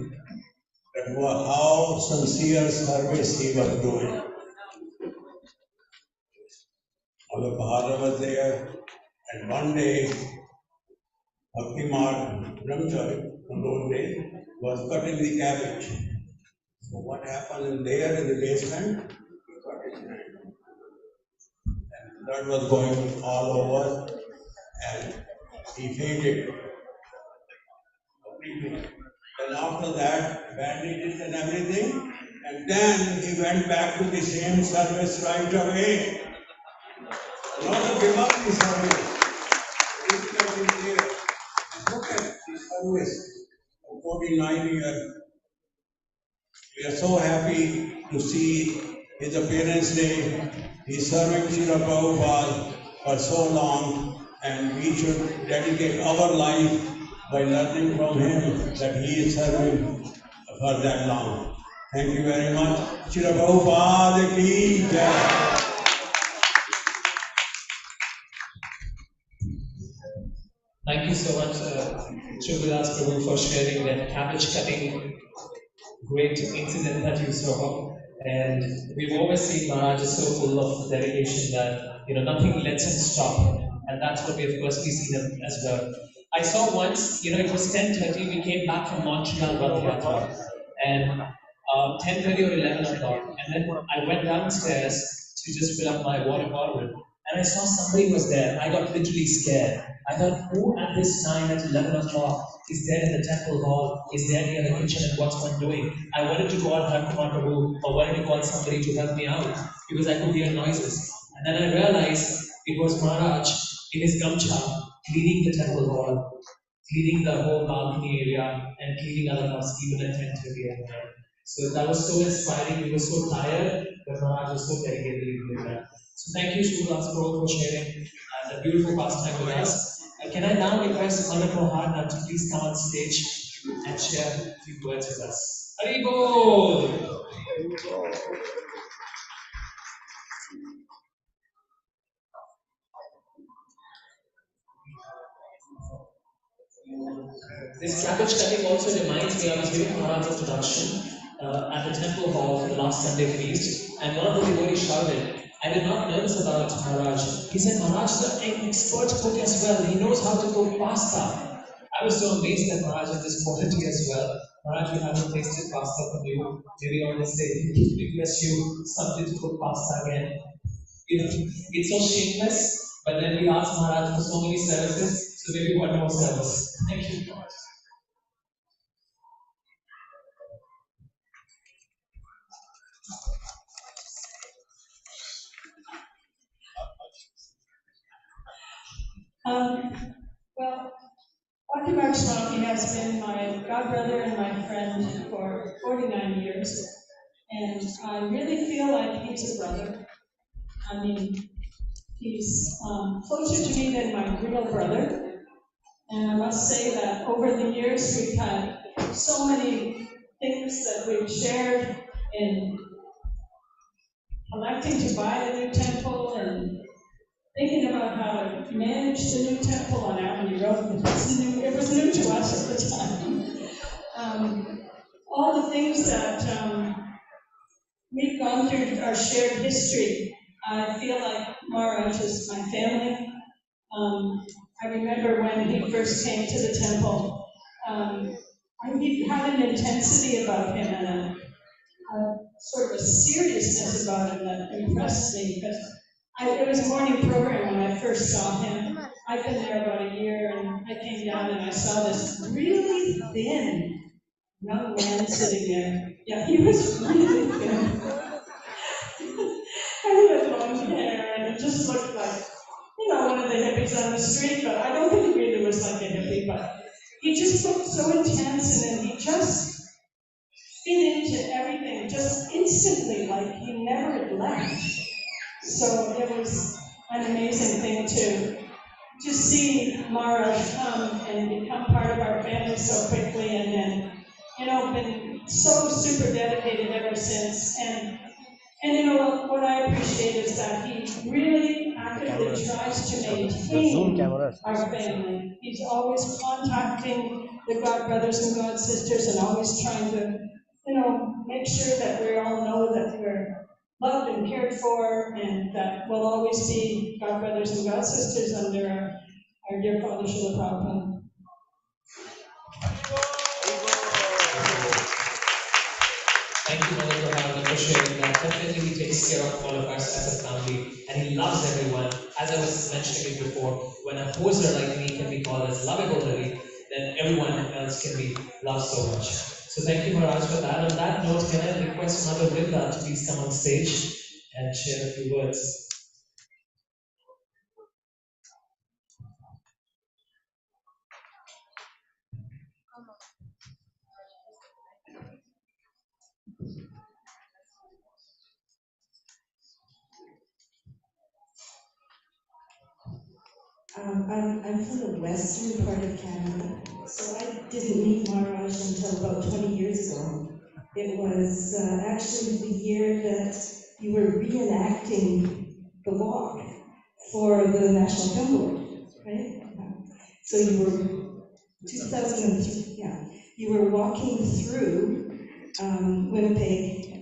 that was how sincere service he was doing. Mother Bahadra was there, and one day, Bhaktimarga Brahmachari, from those days, was cutting the cabbage. So what happened in there in the basement? He cut his hand. And blood was going all over, and he fainted. briefing. Then after that, banded it and everything, and then he went back to the same service right away. Not to give up the service. He kept there. Look at the service for 49 years. We are so happy to see his appearance day. He's serving Srila Prabhupada for so long, and we should dedicate our life by learning from him that he is serving for that long. Thank you very much. Srila Prabhupada ki jai. Thank you so much, Shubhadas Prabhu, for sharing that cabbage cutting great incident that you saw. And we've always seen Maharaj is so full of dedication that nothing lets him stop. And that's what we have personally seen him as well. I saw once, it was 10:30, we came back from Montreal Rath Yatra, and 10:30 or 11 o'clock, and then I went downstairs to just fill up my water bottle, and I saw somebody was there. I got literally scared. I thought, who at this time at 11 o'clock is there in the temple hall, is there near the kitchen, and what's one doing? I wanted to call Bhaktimarga Prabhu, or wanted to call somebody to help me out, because I could hear noises. And then I realized it was Maharaj in his gamcha, cleaning the temple hall, cleaning the whole balcony area, and cleaning other parts even at 10:30 at night. So that was so inspiring. We were so tired, but Maharaj was so dedicated in doing that. So thank you, Shubhadas Prabhu, for sharing the beautiful pastime with us. Can I now request Pandit Mohan to please come on stage and share a few words with us? Hari Bol! This cabbage cutting also reminds me, I was giving Maharaj introduction at the temple hall for the last Sunday feast, and one of the devotees shouted, I did not know this about Maharaj. He said, Maharaj is an expert cook as well. He knows how to cook pasta. I was so amazed that Maharaj has this quality as well. Maharaj, we haven't tasted pasta from you. Maybe on this day, we request you something to cook pasta again. It's so shameless, but then we ask Maharaj for so many services, so maybe one more service. Thank you. Well, Bhaktimarga Swami has been my godbrother and my friend for 49 years, and I really feel like he's a brother. I mean, he's closer to me than my real brother, and I must say that over the years we've had so many things that we've shared in electing to buy the new temple and thinking about how to manage the new temple on Avenue Road. It was new to us at the time. All the things that we've gone through our shared history. I feel like Maharaj is my family. I remember when he first came to the temple, he had an intensity about him and a sort of a seriousness about him that impressed me. But it was a morning program when I first saw him. I've been there about a year, and I came down and I saw this really thin young man sitting there. Yeah, he was really thin. And he had long hair, and it just looked like, one of the hippies on the street, but I don't think he really was like a hippie, but he just looked so intense, and then he just fit into everything just instantly, like he never had left. So it was an amazing thing to see Maharaj come and become part of our family so quickly, and then, been so super dedicated ever since. And what I appreciate is that he really actively tries to maintain our family. He's always contacting the God brothers and God sisters and always trying to, make sure that we all know that we're loved and cared for, and that we'll always be God brothers and God sisters under our dear Father Srila Prabhupada. Thank you, Mother, for sharing that. Definitely, he takes care of all of us as a family, and he loves everyone. As I was mentioning it before, when a poser like me can be called as lovable, then everyone else can be loved so much. So thank you, Maharaj, for that. On that note, can I request Mother Vrinda to please come on stage and share a few words? I'm from the western part of Canada, so I didn't meet Maharaj until about 20 years ago. It was actually the year that you were reenacting the walk for the National Film Board, right? So you were 2003, yeah. You were walking through Winnipeg,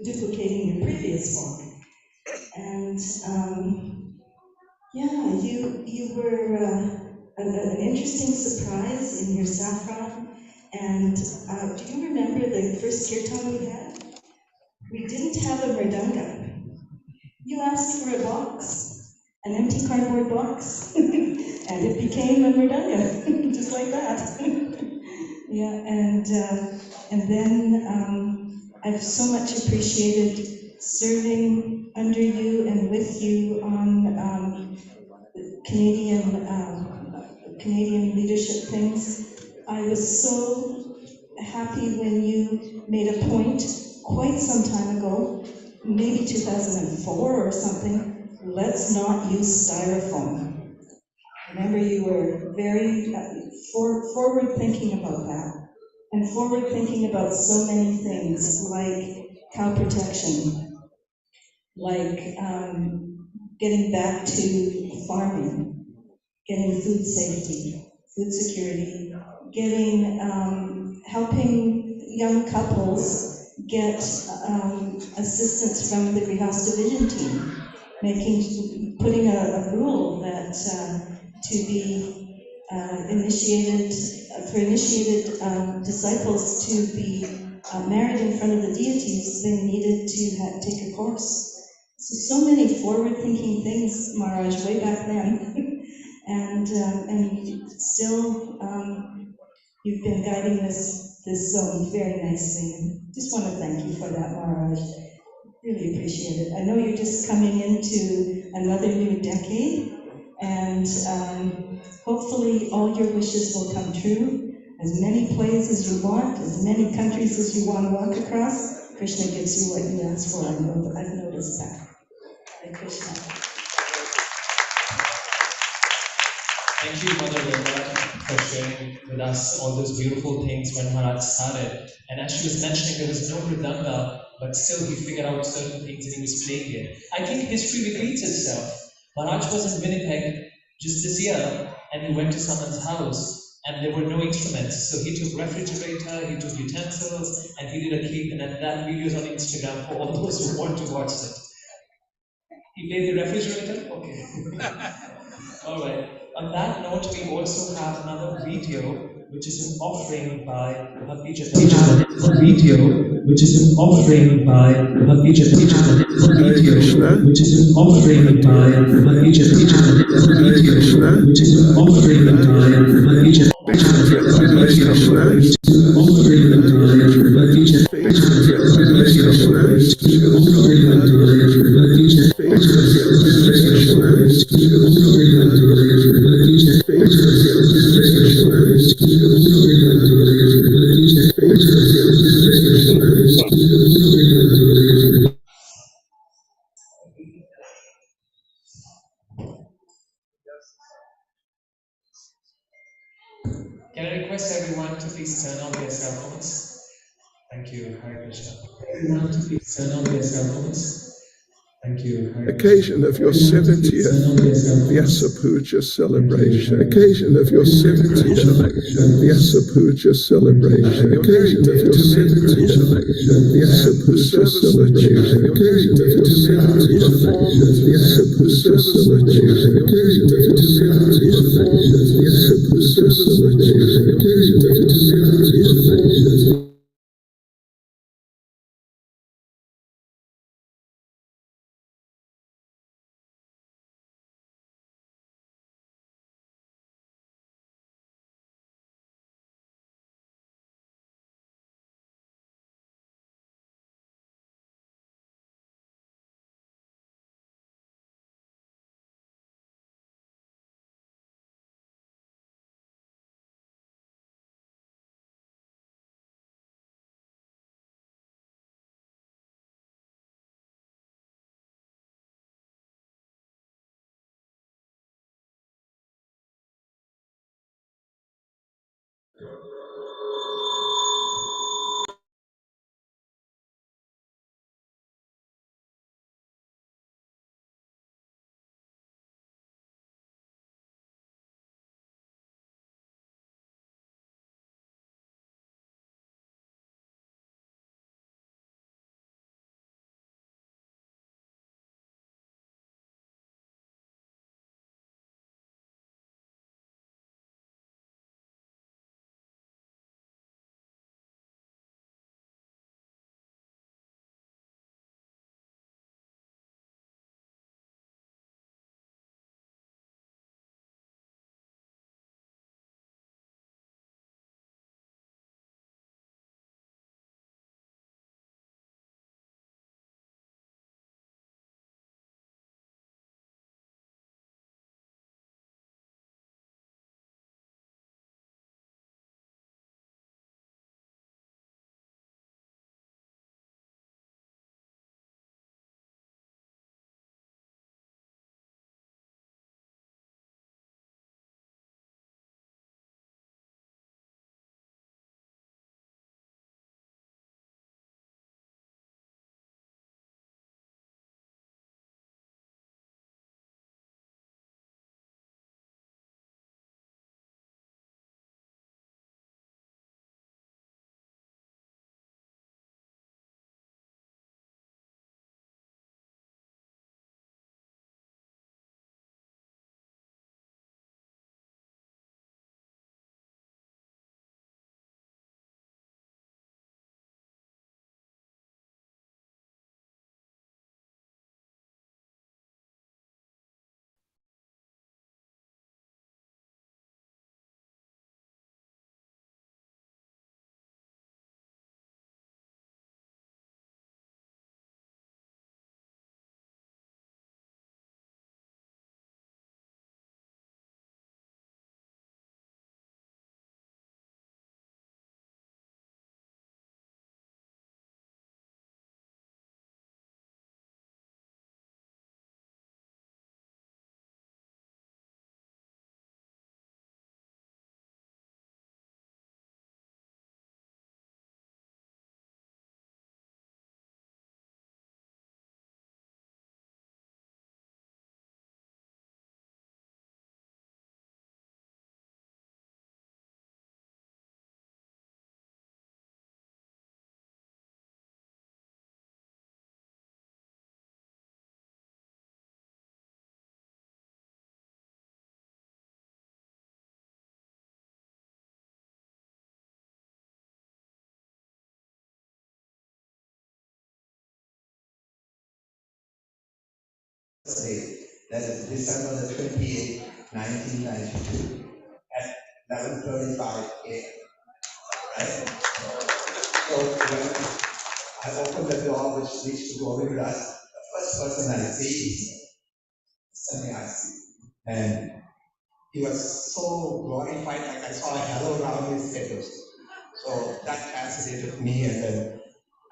duplicating your previous walk, and. Yeah, you were an interesting surprise in your saffron. And do you remember the first kirtan we had? We didn't have a mridanga. You asked for a box, an empty cardboard box, and it became a mridanga, just like that. Yeah, and then I've so much appreciated serving under you and with you on Canadian leadership things. I was so happy when you made a point quite some time ago, maybe 2004 or something, let's not use styrofoam. Remember, you were very forward thinking about that, and forward thinking about so many things like cow protection, like getting back to farming, getting food safety, food security, getting helping young couples get assistance from the Grihas Division team, putting a rule that to be initiated for initiated disciples to be married in front of the deities, they needed to take a course. So many forward-thinking things, Maharaj, way back then. And still, you've been guiding this zone very nicely. Just want to thank you for that, Maharaj. Really appreciate it. I know you're just coming into another new decade, and hopefully all your wishes will come true. As many places as you want, as many countries as you want to walk across, Krishna gives you what you ask for. I've noticed that. Hare Krishna. Thank you, Mother Vrinda, for sharing with us all those beautiful things when Maharaj started. And as she was mentioning, there was no mridanga, but still he figured out certain things and he was playing it. I think history repeats itself. Maharaj was in Winnipeg just this year, and he went to someone's house, and there were no instruments. So he took refrigerator, he took utensils, and he did a cake, and that video is on Instagram for all those who want to watch it. He made the refrigerator? Okay. All right. On that note, we also have another video, which is an offering by Bhakti Chaitanya. Video, which is an offering by Bhakti Chaitanya. Video, which is an offering by Bhakti Chaitanya. Video, which is an offering by Bhakti Chaitanya. Can I request everyone to please turn on their cell phones? Thank you, Hare Krishna. Everyone to please turn on their cell phones. Thank you. Occasion of your 70th Vyas Puja celebration. Occasion of your 70th Vyas Puja celebration. Occasion of your 70th Vyas Puja celebration. Occasion of your 70th Vyas Puja celebration. Occasion of your 70th Vyas Puja celebration. Occasion of your 70th Day, that is December the 28th, 1992, at 11:35 a.m. Right? So when I opened the door which leads to Govind Das, the first person I see is Sannyasi. And he was so glorified, like I saw a halo around his head. So that fascinated me, and then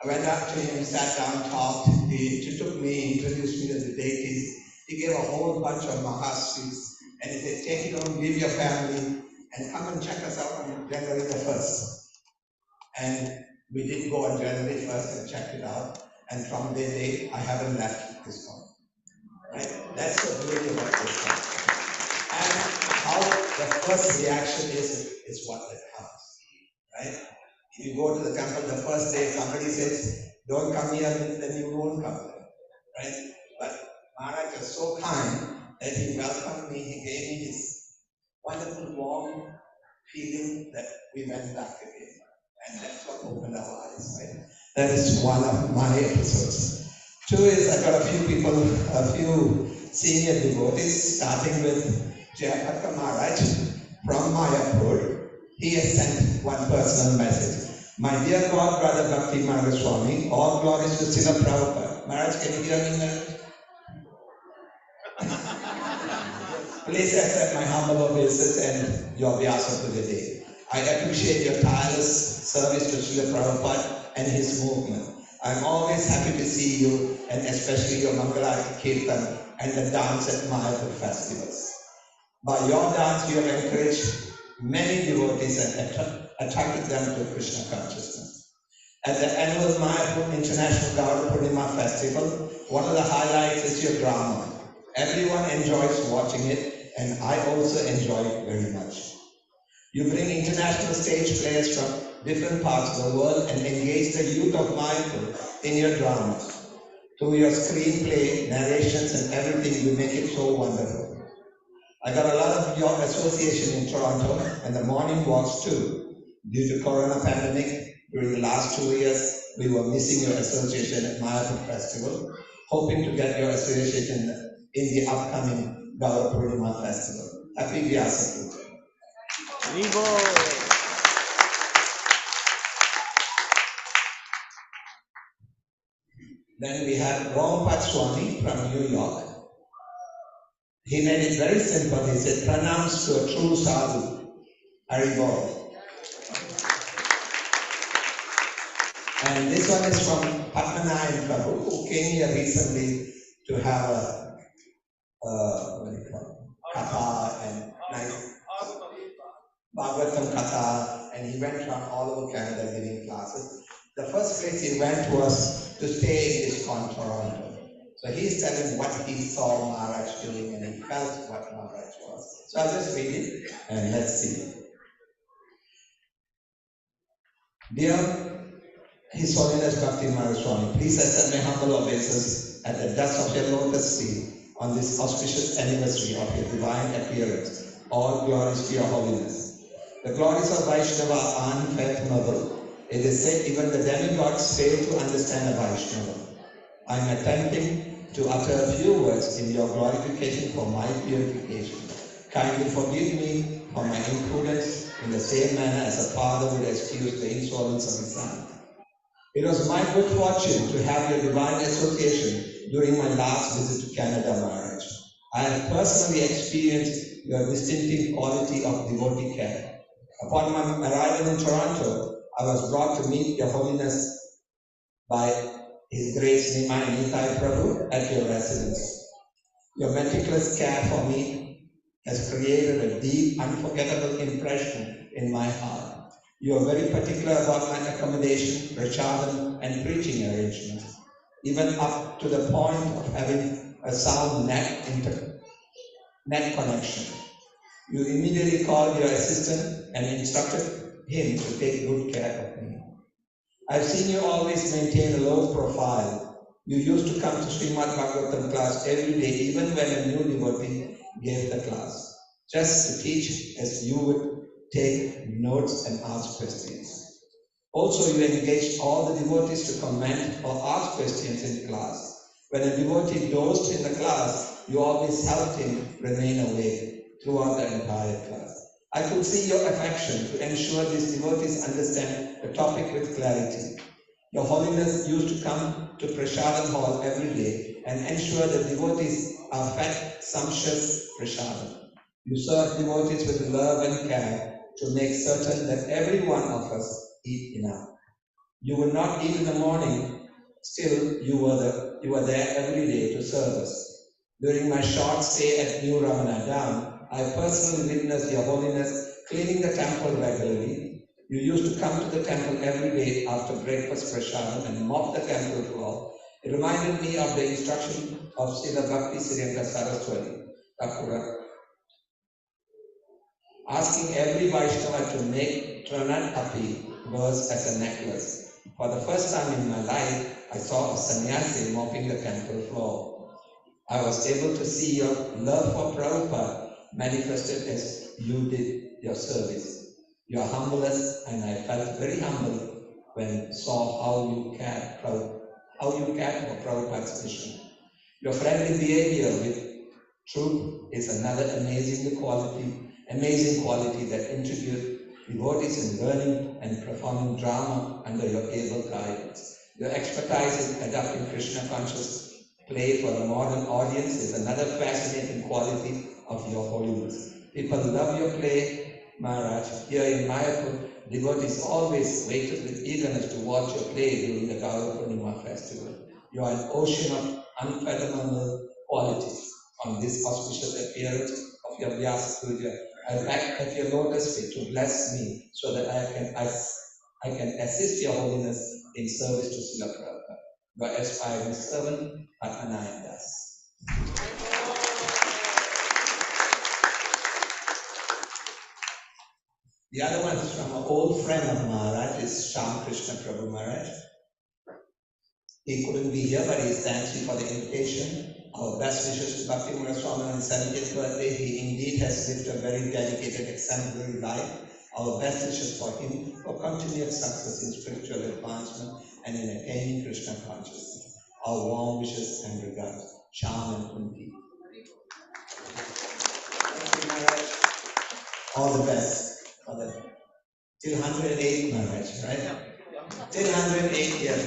I went up to him, sat down, talked. He took me, introduced me to the deities. He gave a whole bunch of Mahasris, and he said, take it home, give your family, and come and check us out on January the 1st. And we did go on January 1st and checked it out. And from that day, I haven't left this one. Right? That's the beauty about this one. And how the first reaction is what that counts. Right? If you go to the temple the first day, somebody says, don't come here, then you won't come there. Right? But Maharaj was so kind that he welcomed me, he gave me his wonderful warm feeling that we went back again. And that's what opened our eyes, right? That is one of my episodes. Two is I got a few senior devotees, starting with Jayapataka Maharaj from Mayapur. He has sent one personal message. My dear God, Brother Bhaktimarga Swami, all glories to Srila Prabhupada. Maharaj, can you hear me now? Please accept my humble obeisance and your Vyasa Puja day. I appreciate your tireless service to Srila Prabhupada and his movement. I'm always happy to see you, and especially your Mangalarti Kirtan and the dance at Mayapur festivals. By your dance, you have encouraged many devotees and attracted them to Krishna consciousness. At the annual Mayapur International Gaur Purnima Festival, one of the highlights is your drama. Everyone enjoys watching it, and I also enjoy it very much. You bring international stage players from different parts of the world and engage the youth of Mayapur in your dramas. Through your screenplay, narrations, and everything, you make it so wonderful. I got a lot of your association in Toronto and the morning walks too. Due to Corona pandemic, during the last 2 years, we were missing your association at Mayapur Festival, hoping to get your association in the upcoming Gaur Purnima Festival. Happy Vyasa Puja. Then we have Bhaktimarga Swami from New York. He made it very simple. He said, pranams to a true sadhu, Haribol. And this one is from Padmanarayan Prabhu, who came here recently to have a what do you call it? Katha and nice Bhagavatam Katha, and he went around all over Canada giving classes. The first place he went was to stay in ISKCON Toronto. So he's telling what he saw Maharaj doing and he felt what Maharaj was. So I'll just read it and let's see. Dear His Holiness Bhaktimarga Swami, please accept my humble obeisances at the dust of your lotus feet on this auspicious anniversary of your divine appearance. All glories to your holiness. The glories of Vaishnava are unfathomable. It is said even the demigods fail to understand a Vaishnava. I am attempting to utter a few words in your glorification for my purification. Kindly forgive me for my imprudence in the same manner as a father would excuse the insolence of his son. It was my good fortune to have your divine association during my last visit to Canada, Maharaj. I have personally experienced your distinctive quality of devotee care. Upon my arrival in Toronto, I was brought to meet Your Holiness by His Grace Nimai Nitai Prabhu at your residence. Your meticulous care for me has created a deep, unforgettable impression in my heart. You are very particular about my accommodation, prachadam, and preaching arrangements, even up to the point of having a sound net connection. You immediately called your assistant and instructed him to take good care of me. I've seen you always maintain a low profile. You used to come to Srimad Bhagavatam class every day, even when a new devotee gave the class, just to teach as you would take notes and ask questions. Also, you engaged all the devotees to comment or ask questions in class. When a devotee dozed in the class, you always helped him remain awake throughout the entire class. I could see your affection to ensure these devotees understand the topic with clarity. Your Holiness used to come to Prasadam Hall every day and ensure that devotees are fed sumptuous prasadam. You serve devotees with love and care to make certain that every one of us eat enough. You would not eat in the morning, still you were there every day to serve us. During my short stay at New Ramana Dam, I personally witnessed Your Holiness cleaning the temple regularly. You used to come to the temple every day after breakfast prasadam and mop the temple floor. It reminded me of the instruction of Srila Bhakti Siddhanta Saraswati Thakura, asking every Vaishnava to make Tranat Api verse as a necklace. For the first time in my life, I saw a sannyasi mopping the temple floor. I was able to see your love for Prabhupada manifested as you did your service. You are humblest, and I felt very humble when saw how you cared for Prabhupada's mission. Your friendly behavior with truth is another amazing quality that introduced devotees in learning and performing drama under your able guidance. Your expertise in adapting Krishna conscious play for a modern audience is another fascinating quality of Your Holiness. People love your play, Maharaj. Here in Mayapur, devotees always waited with eagerness to watch your play during the Gaur Purnima festival. You are an ocean of unfathomable qualities. On this auspicious appearance of your Vyasa Puja, I beg at your lotus feet to bless me so that I can assist your holiness in service to Srila Prabhupada. Your aspiring servant, Padmanabhan Das. The other one is from an old friend of Maharaj, is Sham Krishna Prabhu Maharaj. He couldn't be here, but he thanks you for the invitation. Our best wishes to Bhaktimarga Swami on his 70th birthday. He indeed has lived a very dedicated, exemplary life. Our best wishes for him for continued success in spiritual advancement and in attaining Krishna consciousness. Our warm wishes and regards. Sham and Kunti. Thank you, Maharaj. All the best for the till 108 Maharaj, right? Till 108 years.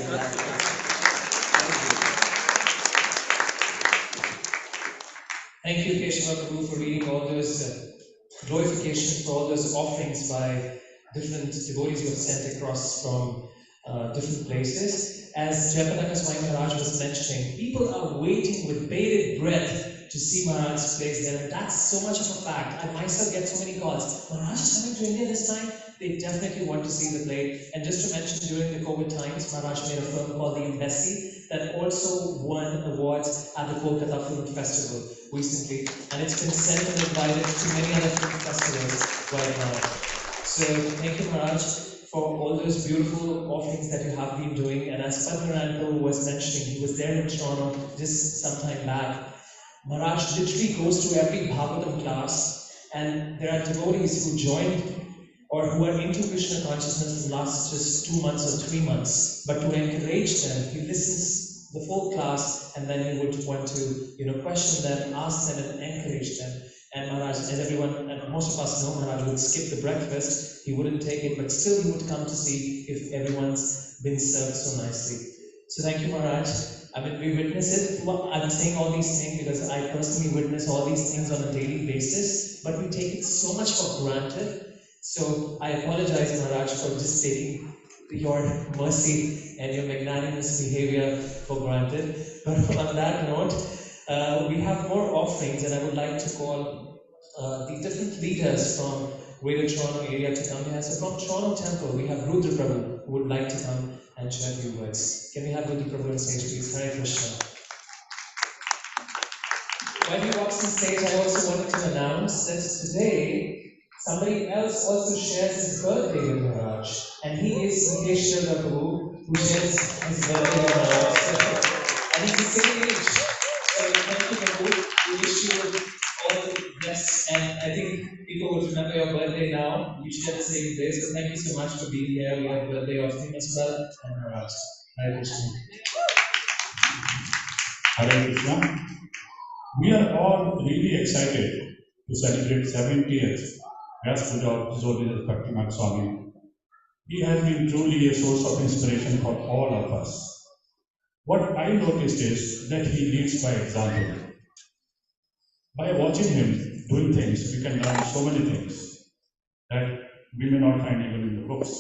Thank you, Keshava Prabhu, for reading all those glorifications, for all those offerings by different devotees you have sent across from different places. As Bhaktimarga Swami Maharaj was mentioning, people are waiting with bated breath to see Maharaj's place there, and that's so much of a fact. I myself get so many calls. Maharaj is coming to India this time. They definitely want to see the play. And just to mention, during the COVID times, Maharaj made a film called The Embassy that also won awards at the Kolkata Film Festival recently, and it's been sent and invited to many other film festivals right now. So thank you, Maharaj, for all those beautiful offerings that you have been doing. And as Padmanabhan was mentioning, he was there in Toronto just some time back. Maharaj literally goes to every Bhagavatam class, and there are devotees who joined or who are into Krishna consciousness in the last just 2 months or 3 months. But to encourage them, he listens the full class, and then he would want to, question them, ask them, and encourage them. And Maharaj, as everyone, and most of us know, Maharaj would skip the breakfast. He wouldn't take it, but still he would come to see if everyone's been served so nicely. So thank you, Maharaj. We witness it. I'm saying all these things because I personally witness all these things on a daily basis, but we take it so much for granted. So I apologize, Maharaj, for just taking your mercy and your magnanimous behavior for granted. But on that note, we have more offerings, and I would like to call the different leaders from Greater Toronto area to come here. So from Toronto Temple, we have Rudra Prabhu, who would like to come and share a few words. Can we have Rudra Prabhu on stage, please? Hare Krishna. When he walks on stage, I also wanted to announce that today, somebody else also shares his birthday with Maharaj, and he is Nikeshwar Prabhu, who shares his birthday with Maharaj. And he's the same age. So thank you, Prabhu. We wish you all the best, and I think people would remember your birthday now. You share the same day, so thank you so much for being here. We have birthday of him as well, and Maharaj. Hare Krishna. Hare Krishna. We are all really excited to celebrate 70th Vyas Puja of His Holiness Bhaktimarga Swami. He has been truly a source of inspiration for all of us. What I noticed is that he leads by example. By watching him doing things, we can learn so many things that we may not find even in the books.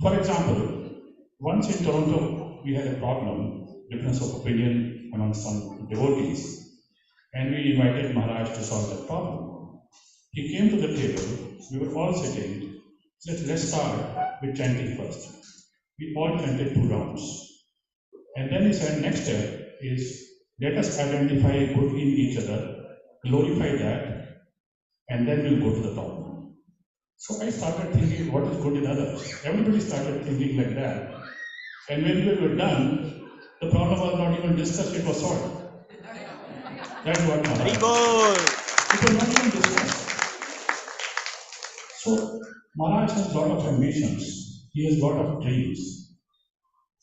For example, once in Toronto, we had a problem, difference of opinion among some devotees, and we invited Maharaj to solve that problem. He came to the table, we were all sitting, said, let's start with chanting first. We all chanted 2 rounds. And then he said, next step is, let us identify good in each other, glorify that, and then we'll go to the top. So I started thinking, what is good in others? Everybody started thinking like that. And when we were done, the problem was not even discussed, it was solved. That's what Maharaj. It was not even discussed. So Maharaj has a lot of ambitions. He has a lot of dreams.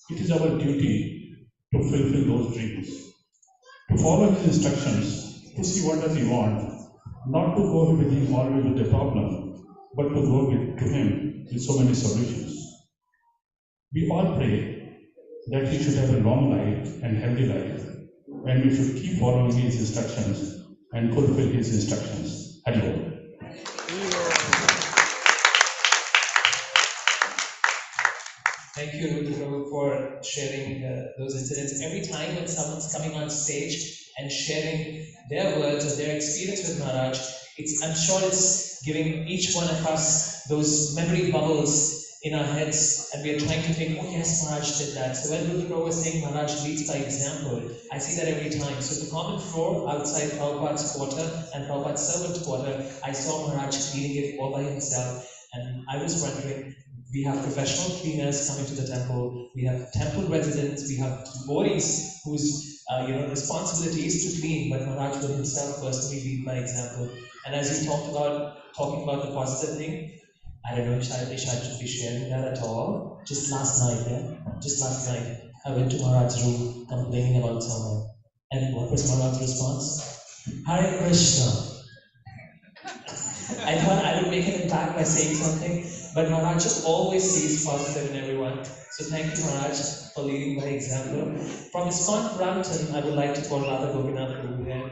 It is our duty to fulfill those dreams, to follow his instructions, to see what does he want, not to go with him always with the problem, but to go to him with so many solutions. We all pray that he should have a long life and healthy life, and we should keep following his instructions and fulfill his instructions. Hari Om. Thank you, Rudra Prabhu, for sharing those incidents. Every time when someone's coming on stage and sharing their words or their experience with Maharaj, I'm sure it's giving each one of us those memory bubbles in our heads, and we are trying to think, oh yes, Maharaj did that. So when Rupa Prabhu was saying Maharaj leads by example, I see that every time. So the common floor outside Prabhupada's quarter and Prabhupada's servant quarter, I saw Maharaj cleaning it all by himself. And I was wondering, we have professional cleaners coming to the temple, we have temple residents, we have devotees whose responsibility is to clean, but Maharaj will himself personally lead by example. And as you talking about the positive thing, I don't know if I should be sharing that at all. Just last night, I went to Maharaj's room complaining about someone. And what was Maharaj's response? Hare Krishna. I thought I would make an impact by saying something, but Maharaj just always sees positive in everyone. So thank you, Maharaj, for leading by example. From ISKCON Brampton, I would like to call Radha Gopinath Prabhu here.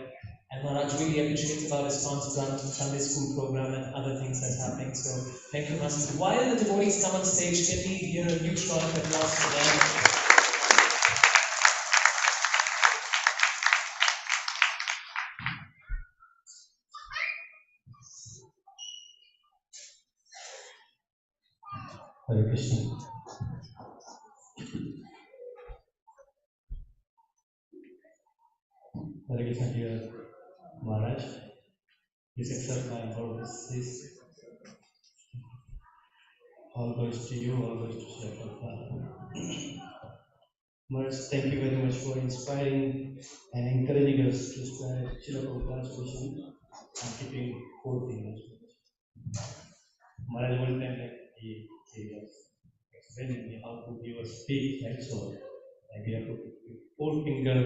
And Maharaj really appreciates about ISKCON's Brampton Sunday School program and other things that's happening. So thank you, Master. While the devotees come on stage, can we hear a huge round of applause for them? Hare Krishna. Hare Krishna, dear Maharaj. Please accept my apologies. All goes to you, all goes to Sri Prabhupada. Maharaj, thank you very much for inspiring and encouraging us to spread Sri Prabhupada's vision and keeping 4 things. Maharaj, one time he was explaining me how to give a speech, right? So we have to put 4-finger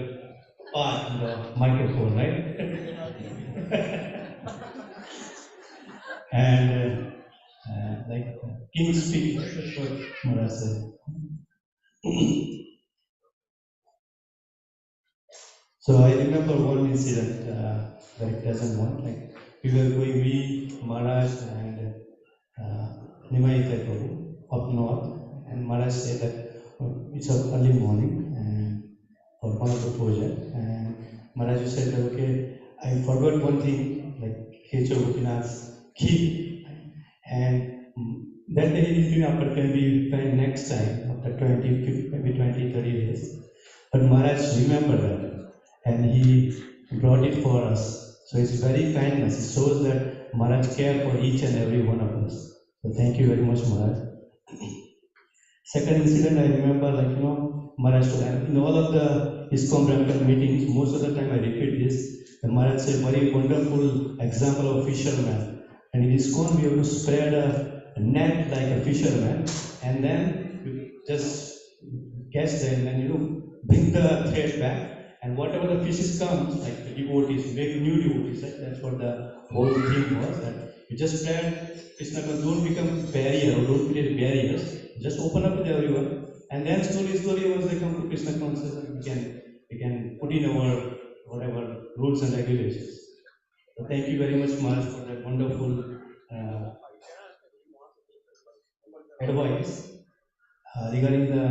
part in the microphone, right? And like King speak, that's what Maharaj said. So I remember one incident, very pleasant one. Like we were going, we, Maharaj, and Nimayita Prabhu up north, and Maharaj said that it's an early morning and for one of the project, and Maharaj said that okay, I forgot one thing, like Kecho Gopinath's key, and that day is after can be planned next time after 20, maybe 20, 30 days. But Maharaj remembered that, and he brought it for us. So it's very kindness. It shows that Maharaj cares for each and every one of us. So thank you very much, Maharaj. Second incident I remember, Maharaj told, in all of the ISKCON Brampton meetings, most of the time I repeat this, the Maharaj said very wonderful example of fisherman. And in ISKCON we have to spread a net like a fisherman, and then you just catch them and bring the thread back. And whatever the fishes come, like the devotees, make new devotees, right? That's what the whole thing was, that you just spread Krishna, don't become barrier or don't create barriers. Just open up to everyone, and then slowly, once they come to Krishna consciousness, we can put in our whatever rules and regulations. So thank you very much, Maharaj, for that wonderful advice regarding the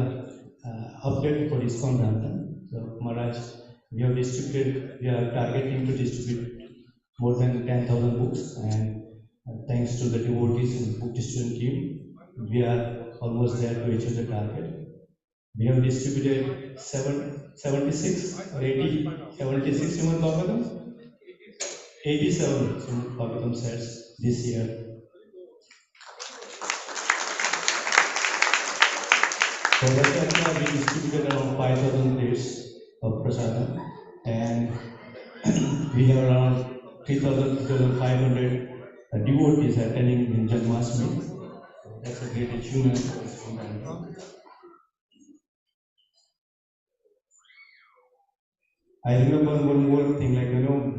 update for ISKCON Brampton. So Maharaj, we are targeting to distribute more than 10,000 books, and thanks to the devotees and book distribution team, we are almost there to achieve the target. We have distributed 76 or 80, 76 Srimad Bhagavatam? 87 Srimad Bhagavatam sets this year. So that's we distributed around 5,000 plates of prasadam, and we have around 3,500 devotees attending in Janmashtami. So that's a great achievement for us. I remember one more thing,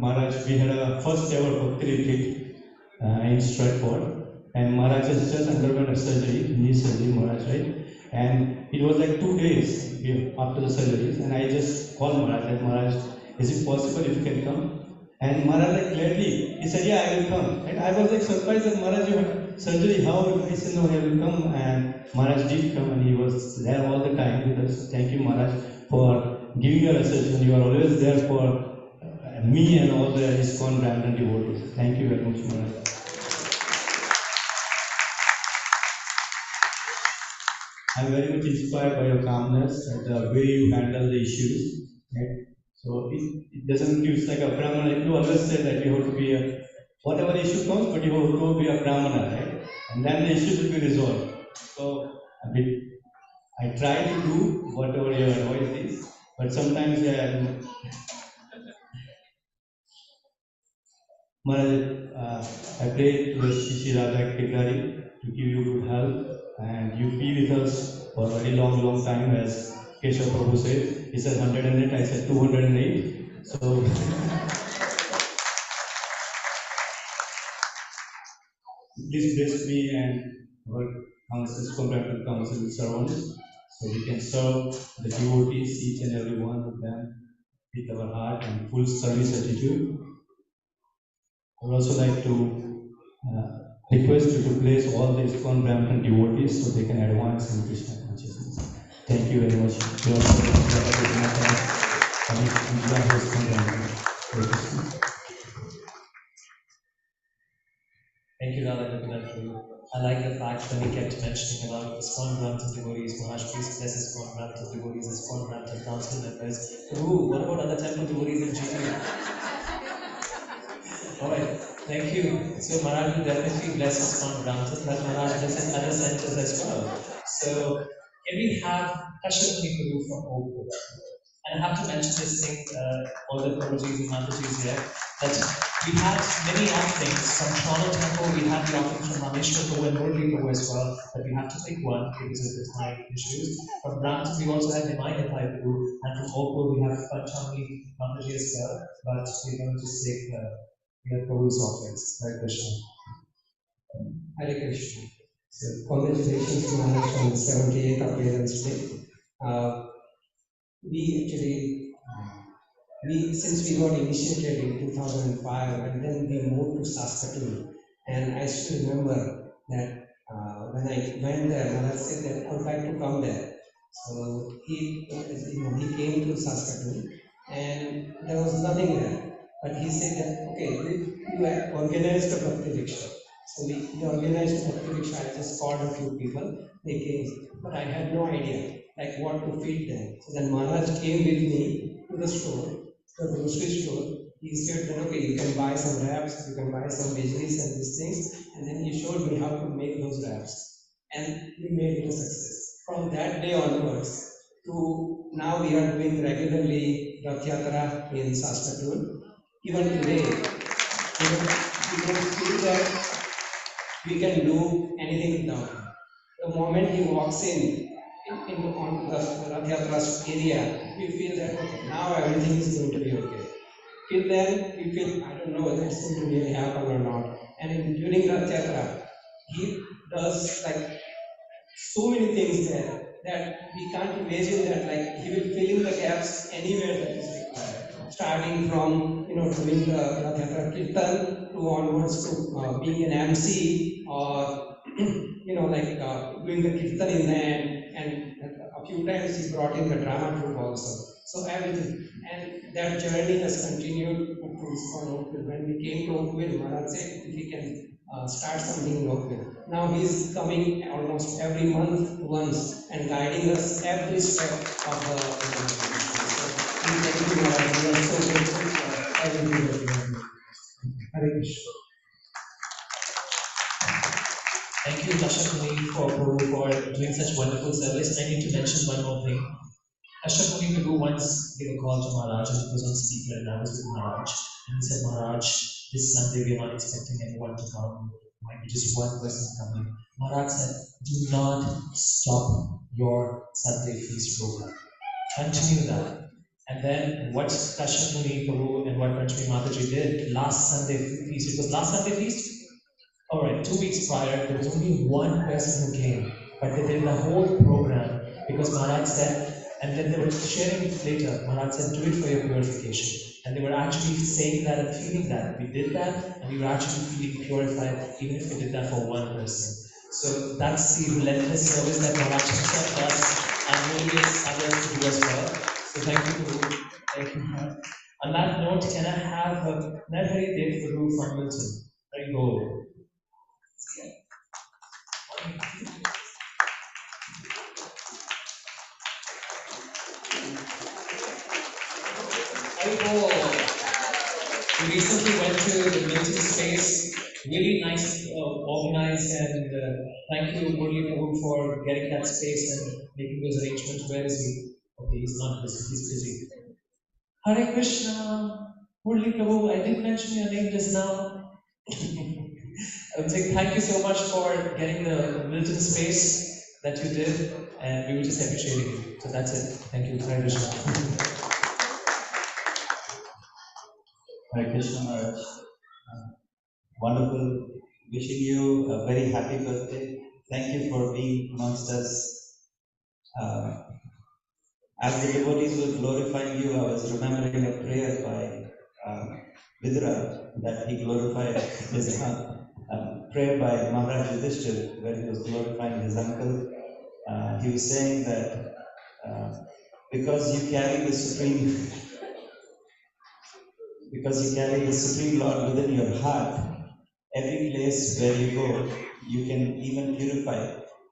Maharaj, we had a first ever Bhakti retreat in Stratford, and Maharaj has just underwent a surgery, knee surgery, Maharaj, right? And it was like 2 days after the surgery, and I just called Maharaj, like, Maharaj, is it possible if you can come? And Maharaj, gladly, he said, yeah, I will come. And I was surprised that Maharaj, you had surgery, how? I said, no, I will come. And Maharaj did come, and he was there all the time with us. Thank you, Maharaj, for giving your assertion. You are always there for me and all the ISKCON Brampton devotees. Thank you very much, Maharaj. I'm very much inspired by your calmness and the way you handle the issues. Right? So it doesn't feel like a Brahmana. You always say that you have to be a, whatever issue comes, but you have to be a Brahmana, right? And then the issue will be resolved. So I try to do whatever your advice is, but sometimes Maharaj, I pray to the Shri Radha Kekari to give you good health and you be with us for a very long time, as Keshav Prabhu said. He said 108, I said 208. So please bless me and our councils, Comparative Council servants, so we can serve the devotees, each and every one of them, with our heart and full service attitude. I would also like to request you to place all the ISKCON Brampton devotees so they can advance in Krishna consciousness. Thank you very much. You Thank you, Radha Gopinath. I like the fact when he kept mentioning about ISKCON Brampton devotees, Maharaj, please bless ISKCON Brampton devotees, ISKCON Brampton council members. Ooh, what about other temple devotees in GT? Alright, thank you. So Maharaj will definitely bless ISKCON Brampton, but Maharaj bless other centers as well. So here we have Kashyap Guru from Oakwood. And I have to mention this thing, all the Prabhujis and Matajis here, that we had many offerings from Toronto Temple, we had the offering from Rameshwar Prabhu and Murli Prabhu as well, but we have to pick one because of the time issues. From Brampton, we also had Nimai Nipai Prabhu, and from Oakwood, we have Panchami Mataji as well, but we're going to just take Prabhu's offerings. Hare Krishna. Hare Krishna. So, congratulations to Maharaj on the 78th Appearance Day. Since we got initiated in 2005 and then we moved to Saskatoon, and I still remember that when I went there, Maharaj said that I would like to come there. So he came to Saskatoon and there was nothing there. But he said that, okay, you have organized a Bhakti Rickshaw. So we organized a Bhakti Rickshaw. I just called a few people, they came, but I had no idea like what to feed them. So then Maharaj came with me to the store, the grocery store. He said that, okay, you can buy some wraps, you can buy some veggies and these things, and then he showed me how to make those wraps. And we made it a success. From that day onwards to now we are doing regularly Rath Yatra in Saskatoon. Even today, we don't feel that we can do anything without him. The moment he walks on the Rath Yatra area, we feel that okay, now everything is going to be okay. Till then, we feel, I don't know whether it's going to really happen or not. And during Rath Yatra, he does like so many things there that we can't imagine that like he will fill in the gaps anywhere that is required. Starting from doing the Rath Yatra Kirtan to onwards to being an MC or doing the Kirtan in the end, and a few times he brought in the drama troupe also. So everything. And that journey has continued up to Oakville. When we came to Oakville, Maharaj said if we can start something in Oakville. Now he is coming almost every month once and guiding us every step of the so we thank you, Maharaj. We are so grateful for everything that you have done. Hare Krishna. Thank you, Kashyap for doing such wonderful service. I need to mention one more thing. Kashyap Prabhu once gave a call to Maharaj and he was on speaker and I was with Maharaj. And he said, Maharaj, this Sunday we are not expecting anyone to come. Might be just one person coming. Maharaj said, do not stop your Sunday feast program. Continue that. And then what Kashyap Prabhu and what Panchami Mataji did last Sunday feast, it was last Sunday feast? Alright, 2 weeks prior, there was only one person who came, but they did the whole program because Maharaj said, and then they were sharing it later. Maharaj said, do it for your purification. And they were actually saying that and feeling that. We did that and we were actually feeling purified even if we did that for one person. So that's the relentless service that Maharaj himself does and motivates others to do as well. So thank you, Guru. Thank you, Maharaj. On that note, can I have Narhari Dev Guru from Milton? There you go. We recently went to the Milton space, really nice, organized, and thank you, Murli Prabhu, for getting that space and making those arrangements. Where is he? Okay, he's not busy, he's busy. Hare Krishna, Murli Prabhu, I did mention your name just now. I would say thank you so much for getting the Milton space that you did, and we were just appreciating you. So that's it. Thank you. Hare Krishna. Hare Krishna Maharaj. Wonderful. Wishing you a very happy birthday. Thank you for being amongst us. As the devotees were glorifying you, I was remembering a prayer by Vidura that he glorified his prayer by Maharaj Yudhishthir, where he was glorifying his uncle. He was saying that because you carry the supreme Lord within your heart, every place where you go, you can even purify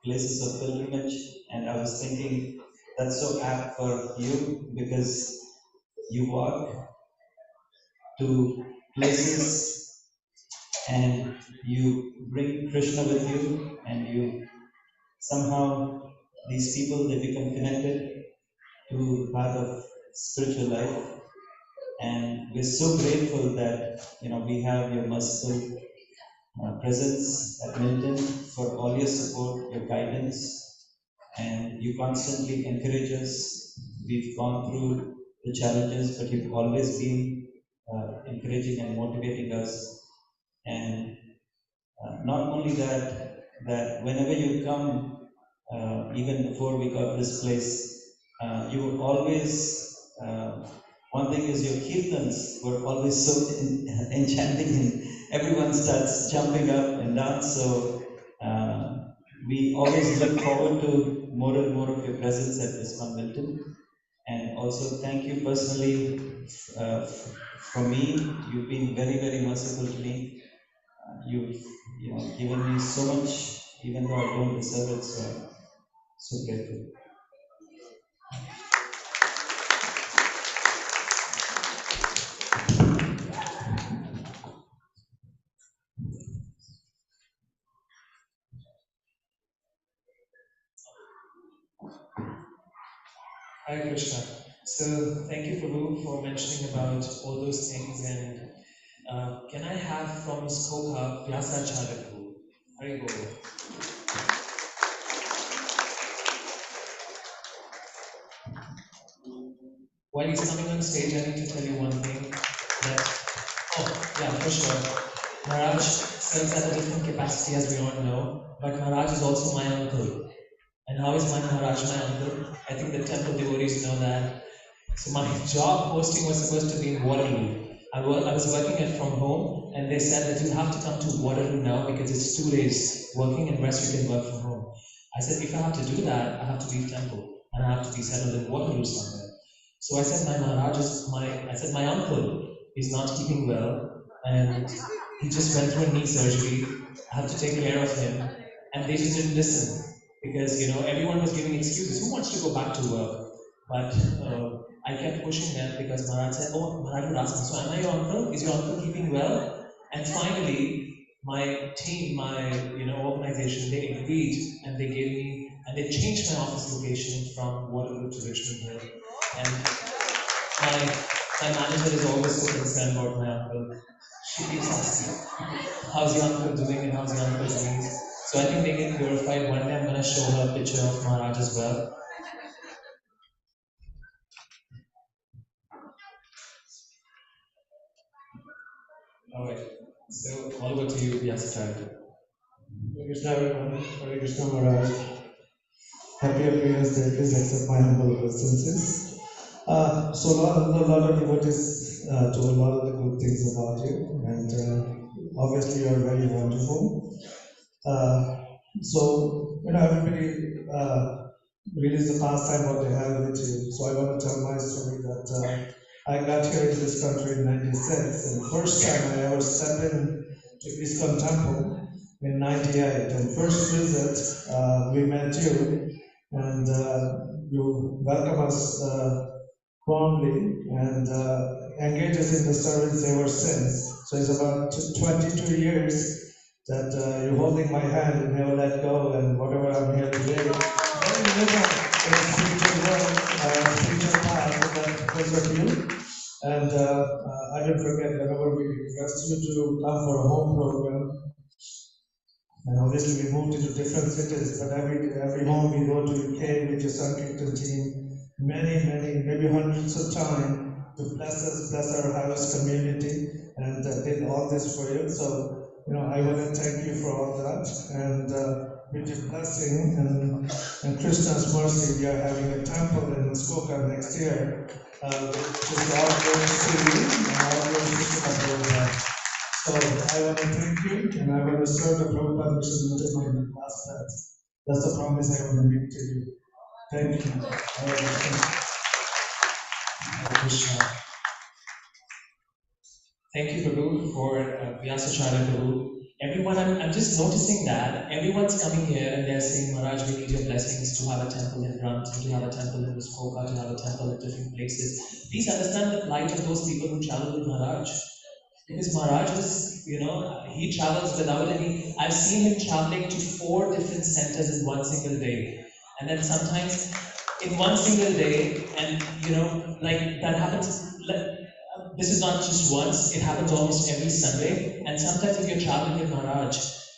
places of pilgrimage. And I was thinking that's so apt for you because you walk to places and you bring Krishna with you, and you somehow, these people, they become connected to the path of spiritual life. And we're so grateful that we have your merciful presence at Milton, for all your support, your guidance, and you constantly encourage us. We've gone through the challenges, but you've always been encouraging and motivating us. And not only that, that whenever you come, even before we got this place, you were always, one thing is your kirtans were always so enchanting, and everyone starts jumping up and down. So we always look forward to more and more of your presence at ISKCON Milton. And also thank you personally from me. You've been very, very merciful to me. You've given me so much, even though I don't deserve it. So I'm so grateful. Hare Krishna. So thank you, Prabhu, for mentioning about all those things. And can I have from Skoka Vyasacharya Prabhu? Hare Guru. While he's coming on stage, I need to tell you one thing. For sure. Maharaj serves at a different capacity, as we all know, but Maharaj is also my uncle. And how is my Maharaj my uncle? I think the temple devotees know that. So my job posting was supposed to be in Waterloo. I was working it from home, and they said that you have to come to Waterloo now because it's 2 days working and rest you can work from home. I said, if I have to do that, I have to leave temple and I have to be settled in Waterloo somewhere. So I said, my uncle is not keeping well, and he just went through a knee surgery. I have to take care of him, and they just didn't listen because everyone was giving excuses. Who wants to go back to work? But I kept pushing them because Maharaj said, "Oh, Maharaj would ask me, so am I your uncle? Is your uncle keeping well?" And finally, my team, my organization, they agreed and they gave me and they changed my office location from Waterloo to Richmond Hill. And my manager is always so concerned about my uncle. She keeps asking, how's your uncle doing and how's your uncle's knees? So I think they get purified. One day I'm going to show her a picture of Maharaj as well. Alright, so all over to you, Vyasacharya. Hare Krishna everyone, Hare Krishna Maharaj. Happy Appearance Day, please accept my humble obeisances. So a lot of devotees told a lot of the good things about you, and obviously you are very wonderful. So everybody really is the pastime what they have with you. So I want to tell my story that I got here in this country in '96, and first time I ever stepped in to ISKCON Temple in '98. And first visit, we met you, and you welcome us warmly and engage us in the service ever since. So it's about 22 years that you're holding my hand and never let go, and whatever I'm here today, very little in spiritual world, spiritual path that because of you. And I didn't forget whenever we request you to come for a home program. And obviously we moved into different cities, but every home we go to, you came with your Sankirtan team many, maybe hundreds of times to bless us, bless our house community, and did all this for you. So, I want to thank you for all that. And with your blessing and Krishna's mercy, we are having a temple in Muskoka next year, which is all going to see you and all going to Krishna. So I want to thank you, and I want to serve the Prabhupada mission until my last breath. That's the promise I want to make to you. Thank you. Hare Krishna. Thank you, Prabhu, for Vyasacharya Prabhu. Everyone, I'm just noticing that everyone's coming here and they're saying, Maharaj, we need your blessings to have a temple in Brampton, to have a temple in Muskoka, to have a temple at different places. Please understand the plight of those people who travel with Maharaj. Because Maharaj is, he travels without any. I've seen him traveling to 4 different centers in one single day. And then sometimes in one single day, and like that happens. This is not just once, it happens almost every Sunday. And sometimes if you're traveling with Maharaj,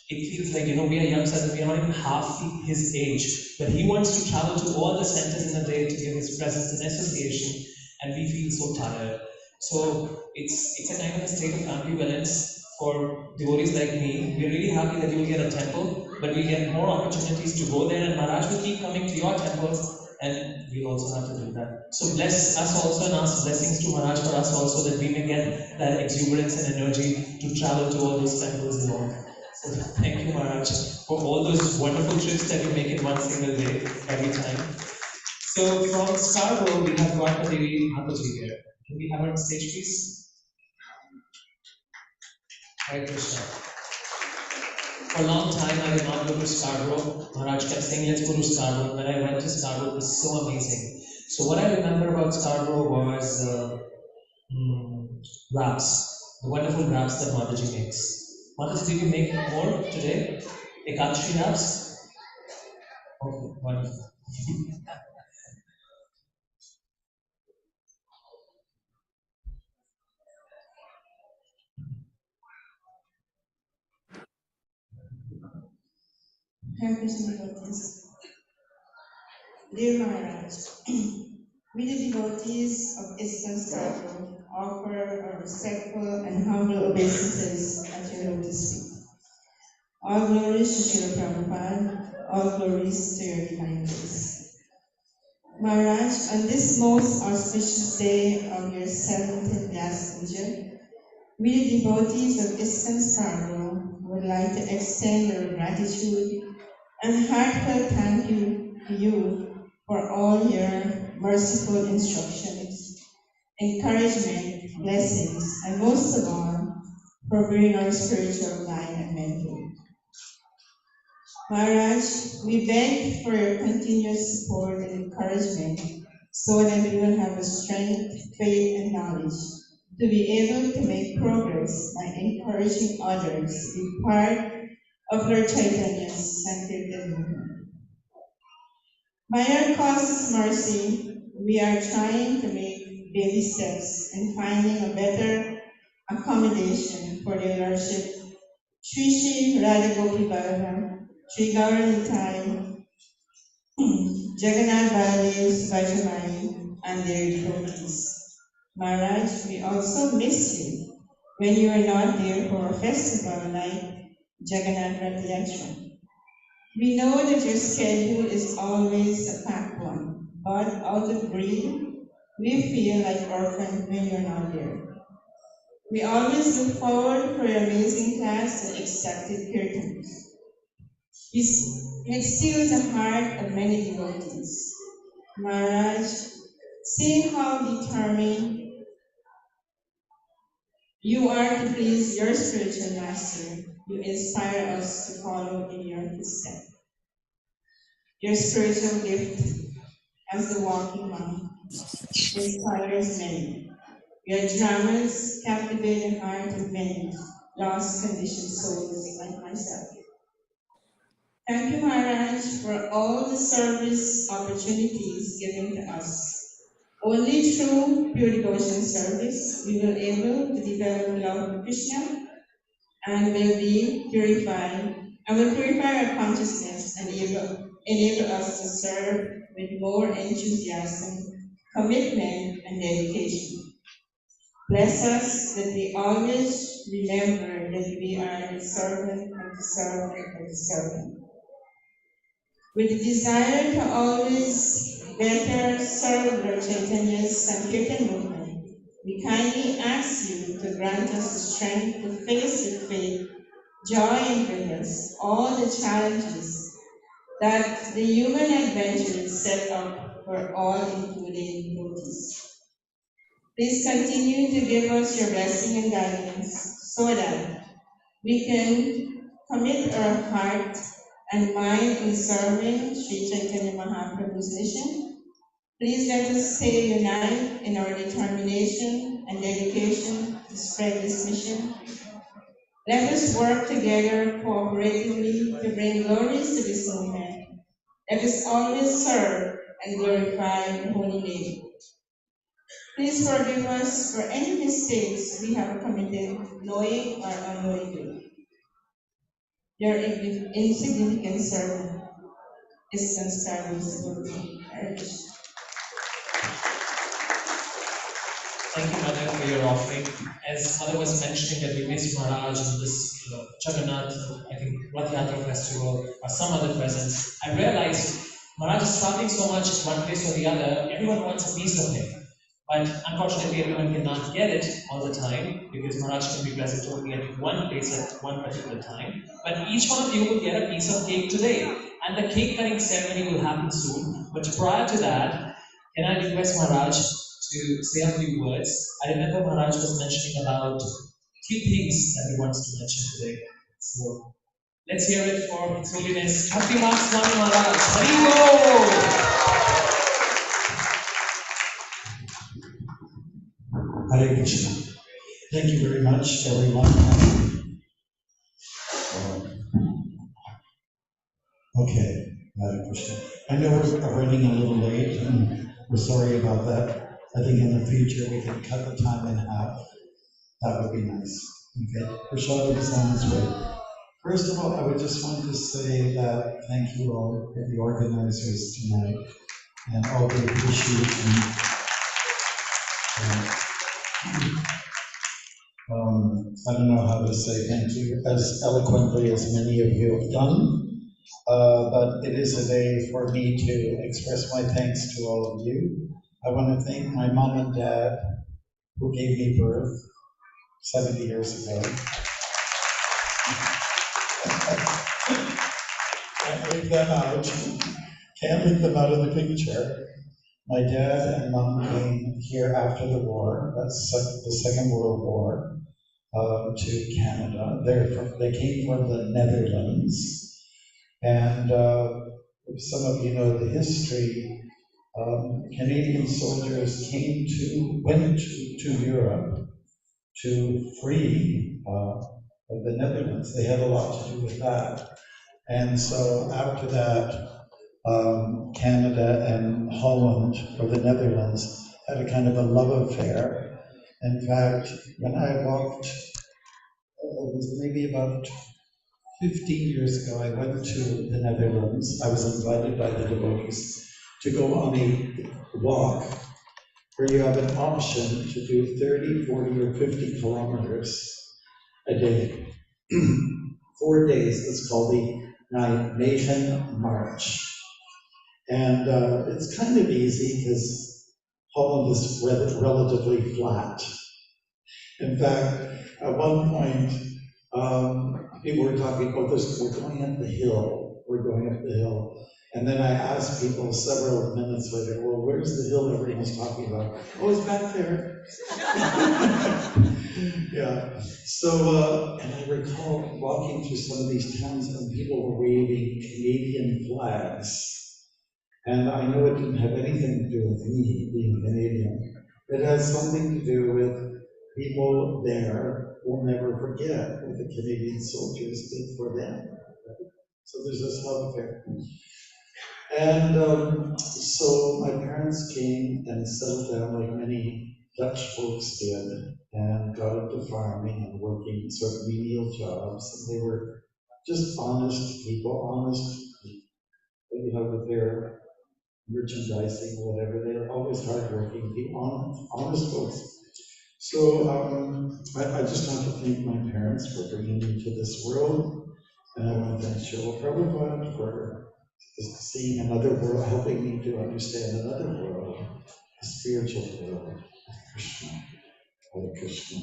it feels like, we are young sadhus, we are not even half his age. But he wants to travel to all the centers in a day to give his presence and association, and we feel so tired. So it's a kind of a state of ambivalence for devotees like me. We're really happy that you will get a temple, but we get more opportunities to go there, and Maharaj will keep coming to your temples, and we also have to do that. So bless us also and ask blessings to Maharaj for us also, that we may get that exuberance and energy to travel to all those temples alone. So thank you, Maharaj, for all those wonderful trips that you make in one single day, every time. So from Scarborough, we have got Devi Mataji here. Can we have her on stage, please? Hare Krishna. For a long time, I did not go to Scarborough. Maharaj kept saying, let's go to Scarborough. When I went to Scarborough, it was so amazing. So what I remember about Scarborough was wraps, the wonderful wraps that Mataji makes. Mataji, did you make more today? Ekadashi wraps? Okay, wonderful. Hare Krishna devotees. Dear Maharaj, we the devotees of ISKCON Scarborough offer our respectful and humble obeisances at your lotus feet. All glories to Srila Prabhupada, all glories to your divine grace. Maharaj, on this most auspicious day of your 70th Vyas Puja, we the devotees of ISKCON Scarborough would like to extend our gratitude and heartfelt thank you to you for all your merciful instructions, encouragement, blessings, and most of all, for bringing our spiritual mind and mental. Maharaj, we beg for your continuous support and encouragement so that we will have the strength, faith, and knowledge to be able to make progress by encouraging others to be part of Lord Chaitanya's Sankirtan movement. By our causeless mercy, we are trying to make baby steps in finding a better accommodation for their Lordship Shri Shri Radha Gopi Ballabha, Shri Gauranitai, Jagannath Baladev Subhajamani, and their devotees. Maharaj, we also miss you when you are not there for a festival like Jagannath Rath Yatra. We know that your schedule is always a packed one, but out of greed, we feel like orphans when you're not there. We always look forward for your amazing class and accepted kirtans. It steals the heart of many devotees. Maharaj, seeing how determined You are to please your spiritual master. You inspire us to follow in your footsteps. Your spiritual gift as the walking monk inspires many. Your dramas captivate the heart of many lost conditioned souls like myself. Thank you, Maharaj, for all the service opportunities given to us. Only through pure devotion service we will able to develop love for Krishna and will be purified and will purify our consciousness and enable us to serve with more enthusiasm, commitment, and dedication. Bless us that we always remember that we are the servant of the servant of the servant. With the desire to always better serve Lord Chaitanya's Sankirtan movement, we kindly ask you to grant us the strength to face with faith, joy, and goodness all the challenges that the human adventure is set up for all, including devotees. Please continue to give us your blessing and guidance so that we can commit our heart and mind in serving Sri Chaitanya Mahaprabhu's mission. Please let us stay united in our determination and dedication to spread this mission. Let us work together cooperatively to bring glories to this movement. Let us always serve and glorify the holy name. Please forgive us for any mistakes we have committed, knowing or unknowingly. Your insignificant servant is transparent. Thank you, Mother, for your offering. As Mother was mentioning that we missed Maharaj in this Jagannath, I think, Rath Yatra festival, or some other presents, I realized Maharaj is traveling so much one place or the other, everyone wants a piece of him. But unfortunately, everyone cannot get it all the time because Maharaj can be present only at one place at one particular time. But each one of you will get a piece of cake today. And the cake cutting ceremony will happen soon. But prior to that, can I request Maharaj to say a few words? I remember Maharaj was mentioning about 3 things that he wants to mention today. So let's hear it for His Holiness Bhaktimarga Swami Maharaj. Hari Hare Krishna. Thank you very much, everyone. Okay, Hare Krishna. I know we're running a little late, and we're sorry about that. I think in the future we can cut the time in half. That would be nice. Okay, Prashad is on his way. First of all, I would just want to say that thank you all for the organizers tonight and all the appreciation. I don't know how to say thank you as eloquently as many of you have done, but it is a day for me to express my thanks to all of you. I want to thank my mom and dad who gave me birth 70 years ago. Can't leave them out. Can't leave them out of the picture. My dad and mom came here after the war, that's the Second World War, to Canada. They came from the Netherlands. And some of you know the history. Canadian soldiers went to Europe to free the Netherlands. They had a lot to do with that. And so after that, Canada and Holland, or the Netherlands, had a kind of a love affair. In fact, when I walked, it was maybe about 15 years ago, I went to the Netherlands. I was invited by the devotees to go on a walk where you have an option to do 30, 40, or 50 kilometers a day. 4 days. It's called the Nation March. And it's kind of easy because Holland is relatively flat. In fact, at one point, people were talking, we're going up the hill, we're going up the hill. And then I asked people several minutes later, well, where's the hill everyone was talking about? Oh, it's back there. Yeah. So, and I recall walking through some of these towns and people were waving Canadian flags. And I know it didn't have anything to do with me being Canadian. It has something to do with people there will never forget what the Canadian soldiers did for them. So there's this love affair. And so my parents came and settled down like many Dutch folks did and got into farming and working sort of menial jobs. And they were just honest people, honest, you know, with their merchandising or whatever. They were always hardworking people, honest folks. So I just want to thank my parents for bringing me to this world. And I want to thank Srila Prabhupada for seeing another world, helping me to understand another world, a spiritual world, Krishna, Hare Krishna.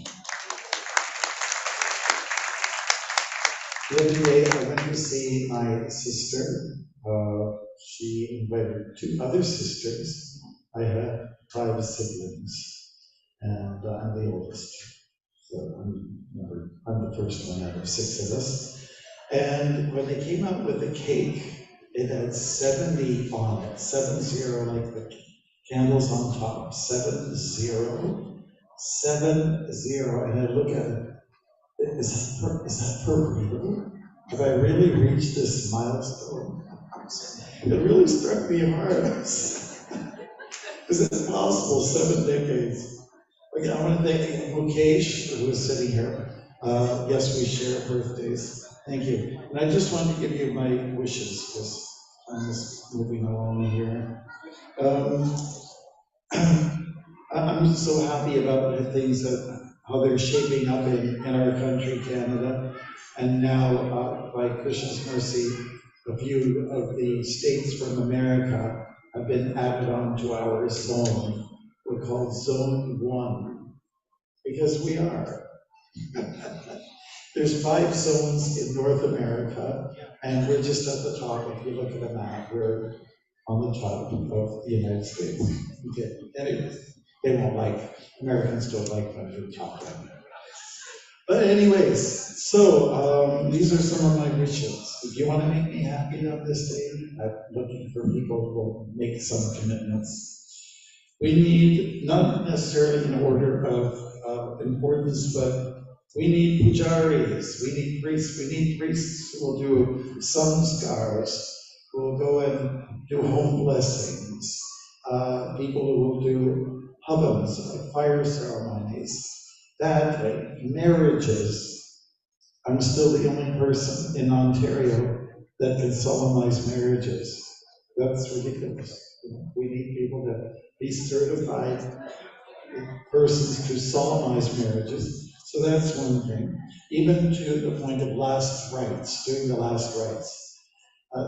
The other day I went to see my sister. She invited two other sisters. I had 5 siblings, and I'm the oldest. So I'm the first one out of 6 of us. And when they came out with the cake, it had 70 on it, 70, like the candles on top, 70, 70. And I look at it, is that for real? Have I really reached this milestone? It really struck me hard. Is it possible, 7 decades? Okay, I want to thank Mukesh, who is sitting here. Yes, we share birthdays. Thank you. And I just want to give you my wishes, because I'm just moving along here. I'm so happy about the things how they're shaping up in our country, Canada. And now, by Krishna's mercy, a few of the states from America have been added onto our zone. We're called Zone 1, because we are. There's 5 zones in North America, and we're just at the top. If you look at a map, we're on the top of the United States. Okay, anyways, they won't like, Americans don't like when you're top down. But anyways, so these are some of my wishes. If you want to make me happy on this day, I'm looking for people who will make some commitments. We need, not necessarily in order of importance, but we need pujaris, we need priests who will do samskars, who will go and do home blessings, people who will do havans, like fire ceremonies, that, like marriages. I'm still the only person in Ontario that can solemnize marriages. That's ridiculous. We need people to be certified persons to solemnize marriages. So that's one thing. Even to the point of last rites, doing the last rites.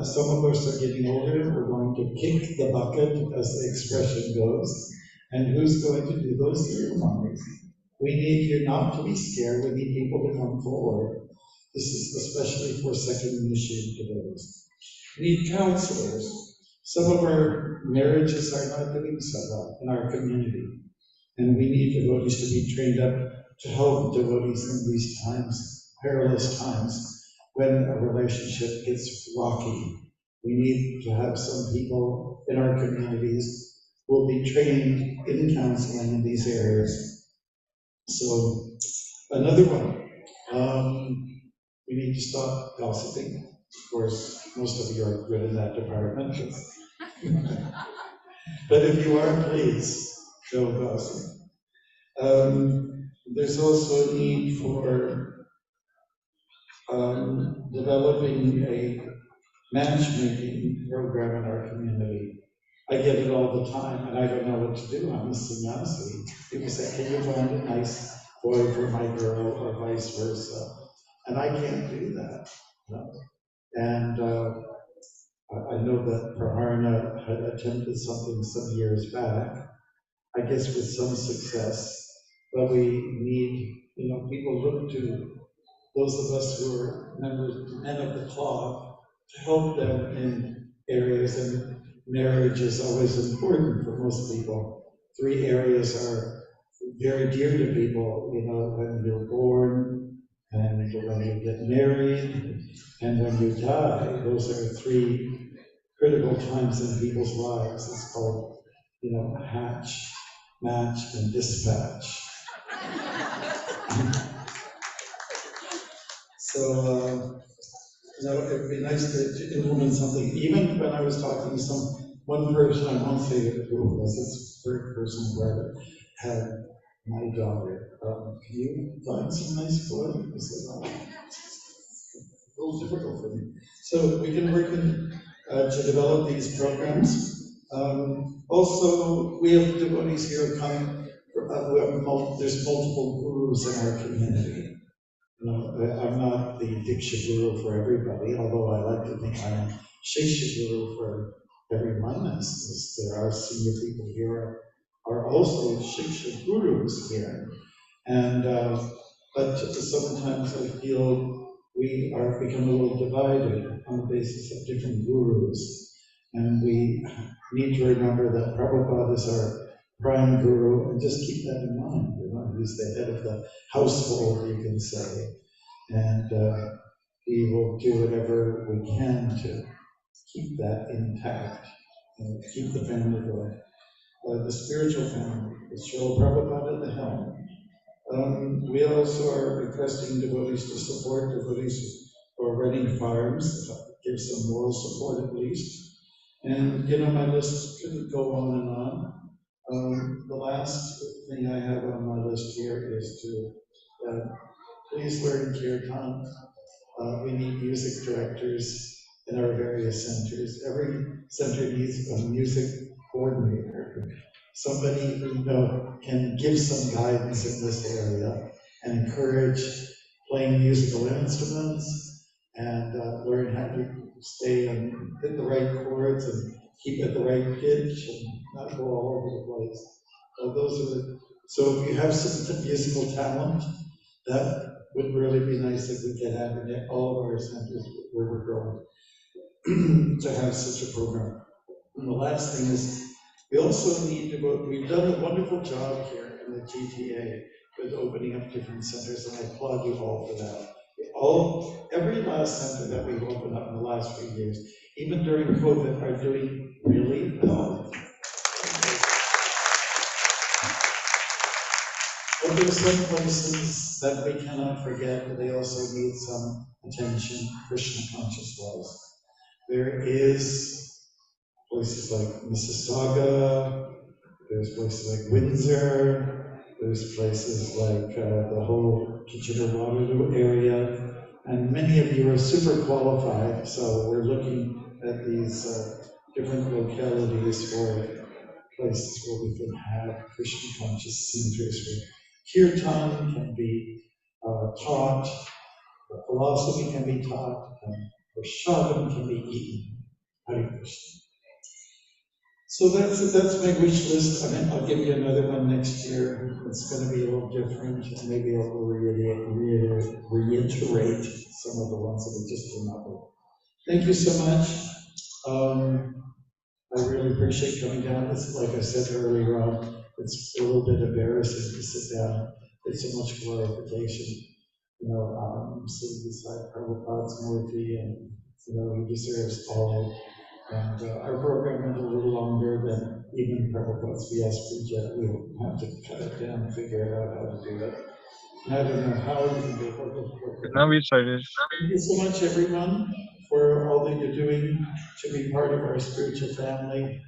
Some of us are getting older, we're going to kick the bucket, as the expression goes. And who's going to do those ceremonies? We need you not to be scared, we need people to come forward. This is especially for second initiated devotees. We need counselors. Some of our marriages are not doing so well in our community. And we need devotees to be trained up to help devotees in these times, perilous times, when a relationship gets rocky. We need to have some people in our communities who will be trained in counseling in these areas. So, another one, we need to stop gossiping. Of course, most of you are good in that department. But if you are, please, don't gossip. There's also a need for developing a matchmaking program in our community. I get it all the time, and I don't know what to do. I'm a sannyasi. People say, can you find a nice boy for my girl, or vice versa? And I can't do that. No? And I know that Praharna had attempted something some years back, I guess with some success. But we need, people look to those of us who are men of the cloth to help them in areas, and marriage is always important for most people. 3 areas are very dear to people, when you're born, and when you get married, and when you die. Those are three critical times in people's lives. It's called, hatch, match, and dispatch. So, it would be nice to implement something. Even when I was talking to one person, I won't say who it was, it's very personal, private, had my daughter. Can you find some nice clothing? I said, oh, it's a little difficult for me. So we can work to develop these programs. Also, we have devotees here coming. There's multiple gurus in our community. I'm not the Diksha Guru for everybody, although I like to think I'm a Shiksha Guru for everyone, as there are senior people here are also Shiksha Gurus here. And but sometimes I feel we are become a little divided on the basis of different gurus. And we need to remember that Prabhupada is our prime guru, and just keep that in mind. He's the head of the household, you can say. And we will do whatever we can to keep that intact and keep the family going. The spiritual family, with Srila Prabhupada at the helm. We also are requesting devotees to support devotees who are running farms, give some moral support at least. And my list could go on and on. The last thing I have on my list here is to please learn kirtan. We need music directors in our various centers. Every center needs a music coordinator, somebody who can give some guidance in this area and encourage playing musical instruments and learn how to stay and hit the right chords and keep at the right pitch and not go all over the place. So if you have some musical talent, that would really be nice if we could have in all of our centers where we're growing to have such a program. And the last thing is, we also need to we've done a wonderful job here in the GTA with opening up different centers, and I applaud you all for that. Every last center that we've opened up in the last few years, even during COVID, are doing really well. But there are some places that we cannot forget, but they also need some attention, Krishna conscious-wise. There is places like Mississauga, there's places like Windsor, there's places like the whole Kitchener-Waterloo area, and many of you are super qualified, so we're looking at these different localities for places where we can have Krishna conscious centers where kirtan can be taught, philosophy can be taught, and prashadam can be eaten. Hare Krishna. So that's my wish list. I'll give you another one next year. It's going to be a little different, and maybe I'll reiterate some of the ones that we just came up with. Thank you so much. I really appreciate coming down. It's like I said earlier on, it's a little bit embarrassing to sit down. It's so much glorification, sitting beside Prabhupada's Murti, and he deserves all. And our program went a little longer than even Prabhupada's Vyas Puja. We'll have to cut it down and figure out how to do it. And I don't know how you can do it. Now we started. Thank you so much, everyone, for all that you're doing to be part of our spiritual family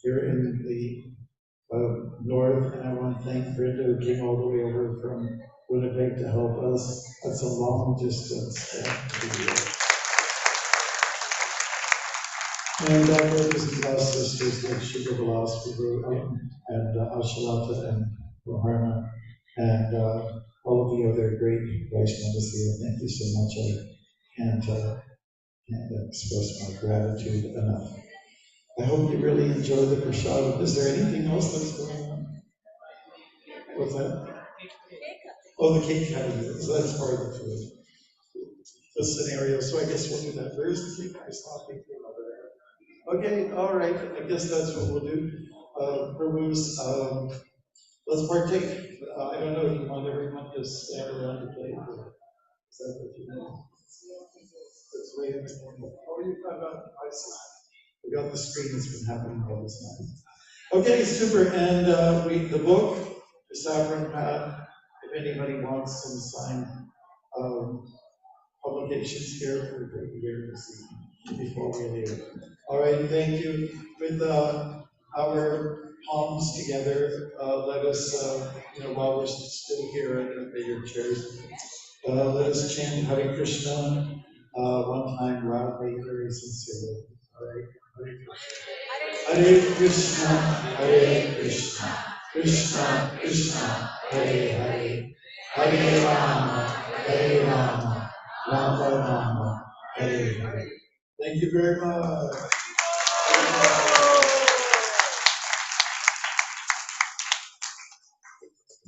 here in the north. And I want to thank Brenda, who came all the way over from Winnipeg to help us. That's a long distance to be here. And our brothers and lost sisters like Sugar Vilas and Ashalata and Roharna and all of the other great Vaishnavas here. Thank you so much. I can't express my gratitude enough. I hope you really enjoy the prashadam. Is there anything else that's going on? What's that? Oh, the cake cutting. So that's part of the food. The scenario. So I guess we'll do that. Where's the cake? I saw a cake over there. Okay, all right. I guess that's what we'll do. Prabhu's Let's partake. I don't know if you want everyone to stand around the plate. Is that what you know? Let's wait a minute. Oh, you got devices. We got the screen that's been happening all this time. Okay, super. And the book, the Sovereign Path, if anybody wants some signed publications here for the year this evening before we leave. All right, thank you. With our palms together, let us, while we're still here at your chairs, let us chant Hare Krishna one time loudly, very sincerely. All right. Hare Krishna, Hare Krishna, Krishna Krishna, Hare Hare, Hare Rama, Rama Rama, Hare Hare. Thank you very much.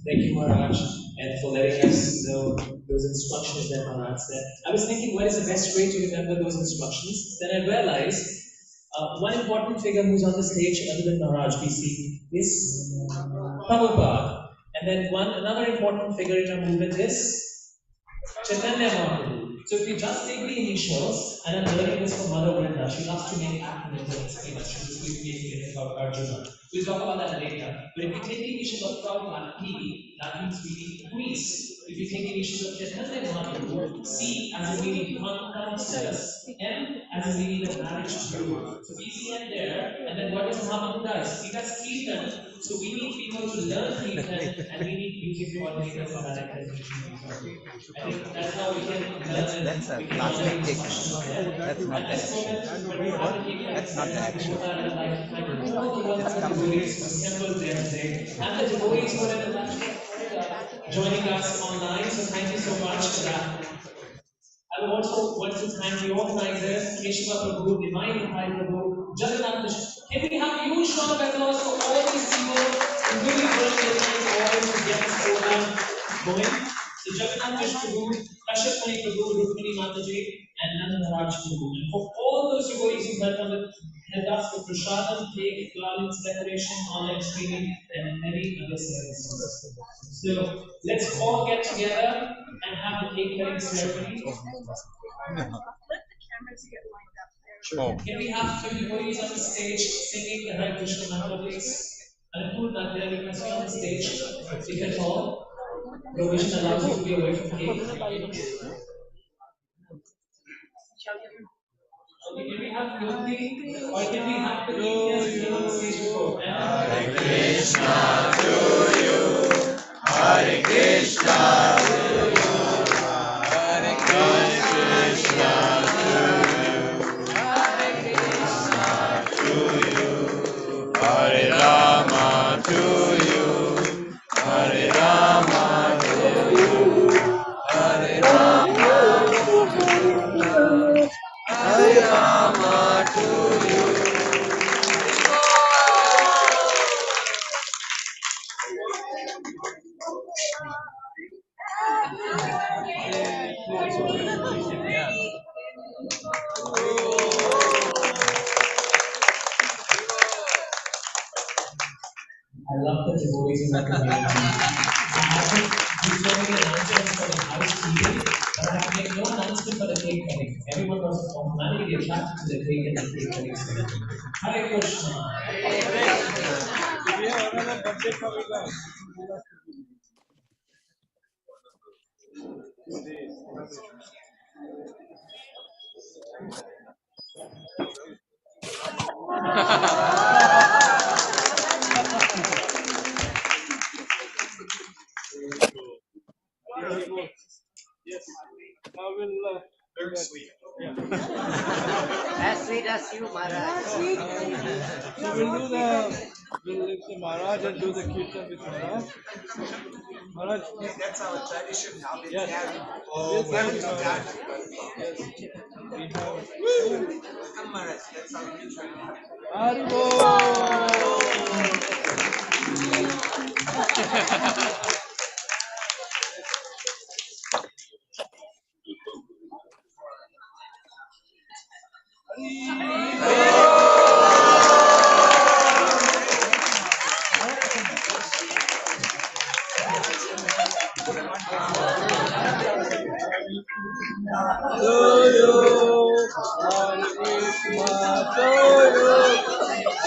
Thank you, Maharaj, and for letting us know those instructions that Maharaj said. I was thinking, what is the best way to remember those instructions? Then I realized one important figure who's on the stage other than Maharaj, we see is Prabhupada. And then another important figure in our movement is Chaitanya Mahaprabhu. So if we just take the initials, and I'm learning this from Mother Vrinda, she loves to make acronyms and explain us. She was making it about Arjuna. We'll talk about that later. But if we take the initials of Prabhupada, P, that means we need Greece. If we take the initials of Chaitanya Mahaprabhu, C as in meaning constance, M as in meaning the marriage to you. So we see M there, and then what does Mahaprabhu does? He does Kirtan. So we need people to learn Kirtan, and we need music coordinators and directors. I think that's how we can learn. That's a plastic taken. That's not the action. That's not the action. It's And the devotees who are in the joining us online, so thank you so much for that. I would also want to thank the organizers, Keshiva Prabhu, Divine Bhai Prabhu, Jagannath Mishra. Can we have huge round of applause for all these people who really work their time always to get this program going? So Jagannath Mishra Prabhu, Kashyap Mani Prabhu, Rukmini Mataji, and Nanda Maharaj Prabhu. And for all those devotees who helped us with Prashadam, cake, garlands, decoration, online streaming, and many other services. So let's all get together and have the cake cutting ceremony. Let the cameras get lined up there. Can we have two devotees on the stage singing the Hare Krishna mantra, please? Anupur, Nadia, you can stay on the stage if at all. Provision allows you to be away from cake. Can we have Yogi or can we have the Yogi on the stage before? Hare Krishna to you, Hare Krishna to you, Hare Krishna to you, Hare Krishna to you, Hare Rama to you, Hare Rama to you, Hare Rama to you, Hare Rama to you. I love the devotees in the community. I think there's so many announcements for the housekeeping, but I have to make no announcement for the cake cutting. Everyone was automatically attracted to the cake and the cake cutting ceremony. Hare Krishna. We have another birthday coming up. Yes. Now we'll. Very sweet. Yeah. As sweet as you, Maharaj. So we'll leave the Maharaj and do the kirtan with Maharaj. Maharaj. That's our tradition now. We Yes. carry. Yes, We have to yes. Yes. We have. Come, Maharaj. That's our tradition.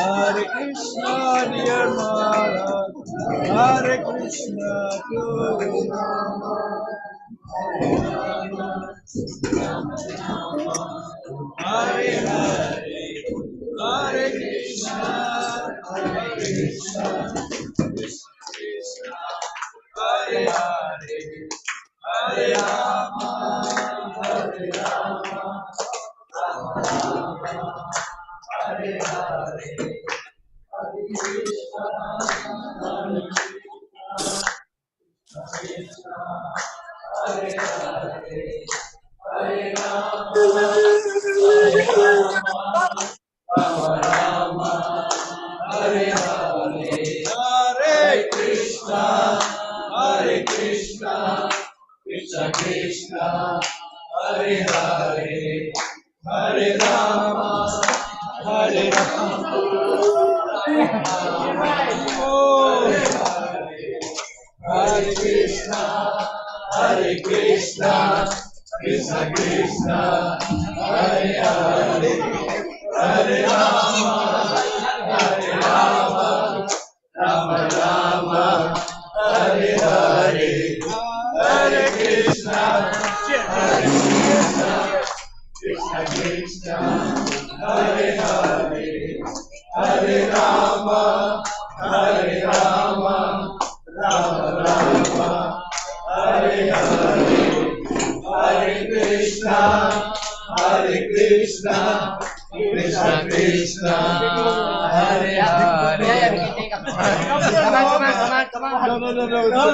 Hare Krishna, dear Maharaj. Hare Krishna to you. Hare Hare, Hare Krishna, Hare Krishna, Krishna, Hare Hare, Hare Rama, Hare Rama, Rama Rama, Hare Hare, Hare Krishna, Hare Krishna, Hare Hare, Hare Rama, Hare Rama, Rama Rama, Hare Hare, Hare Krishna, Hare Krishna, Krishna Krishna, Hare Hare, Hare Rama, Hare Rama, Hare Krishna, Hare Krishna, Krishna Krishna, Hare Hare, Hare Rama, Hare Rama, Rama Rama, Hare Hare, Hare Krishna, Hare Krishna, Krishna Krishna, Hare Hare, Hare Rama, Hare Rama, Rama Rama, Hare Hare, Hare Krishna, Hare Krishna, Krishna Krishna, Hare Hare. Come on. No.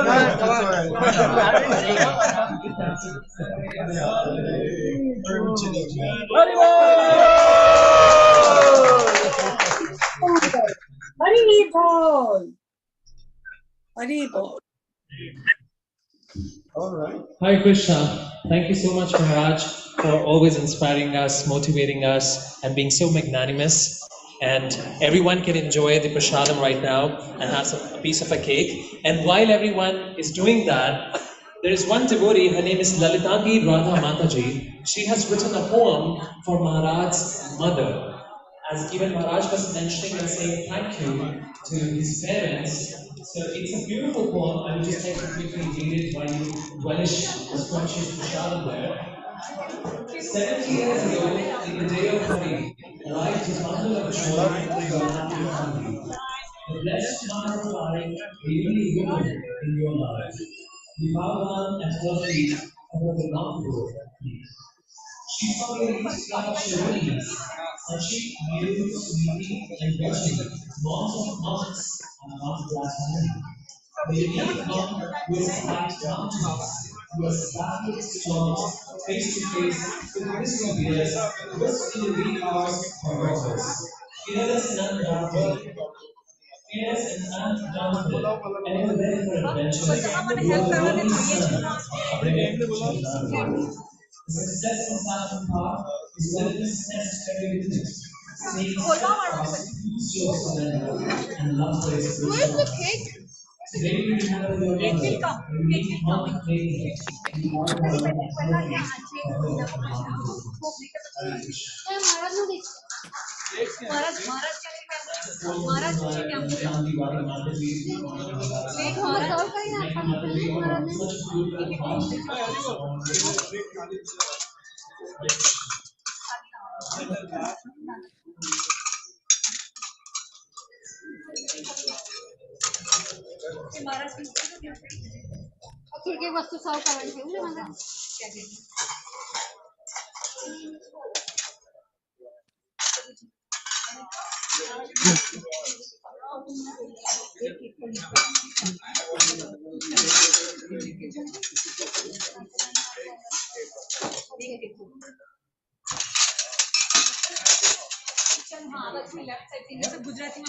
Hari Bol. Hari Bol. All right. Hare Krishna. Thank you so much, Maharaj, for always inspiring us, motivating us, and being so magnanimous. And everyone can enjoy the prasadam right now and have a piece of a cake. And while everyone is doing that, there is one devotee, her name is Lalitangi Radha Mataji. She has written a poem for Maharaj's mother. As even Maharaj was mentioning and saying thank you to his parents. So it's a beautiful poem. I will just like to quickly read it while you relish the scrumptious prasadam there. 70 years ago, in the day of Hari, arrived his bundle of joy for your happy family. The blessed mother of life really woman in your life. We bow down at her feet for the non-good. She saw your least like cherubims, and she knew sweetly and virtually mounds of monks and not glass money. They lead on with white mountains, with baffled storms, face to face with crystal beers, whisked in the wee hours for roses. Fearless and undaunted, ever ready for adventure, you are the only son of their children. The success of Saturn Park is willingness necessary witness. Snakes fast, so surrender, and love for its Today we remember your mother, we meet monk later, we honor her and her ठीक वस्तू सर्व करायची म्हणजे मला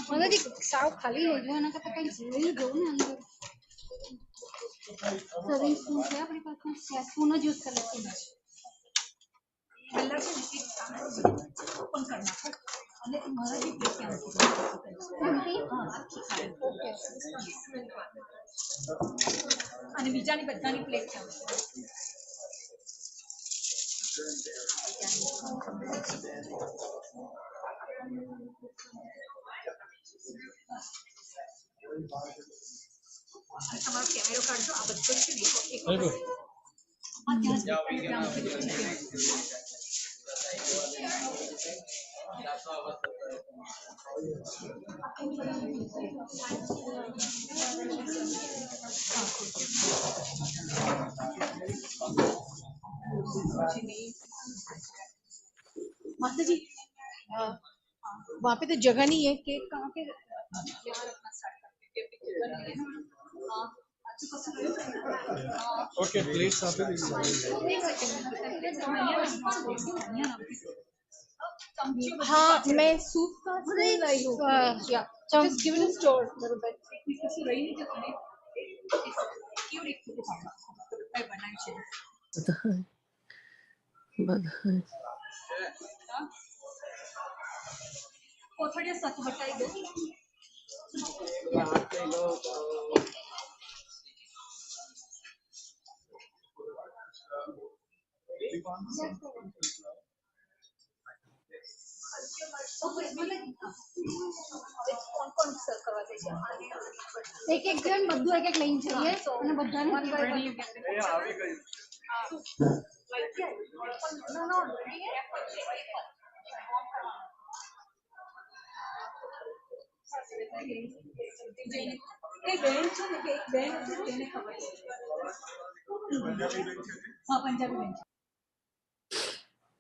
मला ती साव खाली हो गया ना तो कहीं जोई दो ना अंदर सर्विंग स्पून है अपने पास स्पून यूज कर लेते हैं गल्ला से ओपन करना અને મારા જે પ્લેટ ક્યાં નથી હા આખી ખાલી ઓકે અને બીજાની બધાની પ્લેટ ક્યાં અને તમારો કેમેરો કાઢજો આ બધું છે ને એક વખત આ ધ્યાન माता जी वहाँ पे तो जगह नहीं है केक कहाँ पे Okay, please. हाँ मैं सूप का नहीं लाई हूँ या just give it a stir little bit कोठड़िया सच बताई दो कौन सर्व करवा देंगे एक एक जन બધું એક એક લાઈન चाहिए અને બધાને हाँ पंजाबी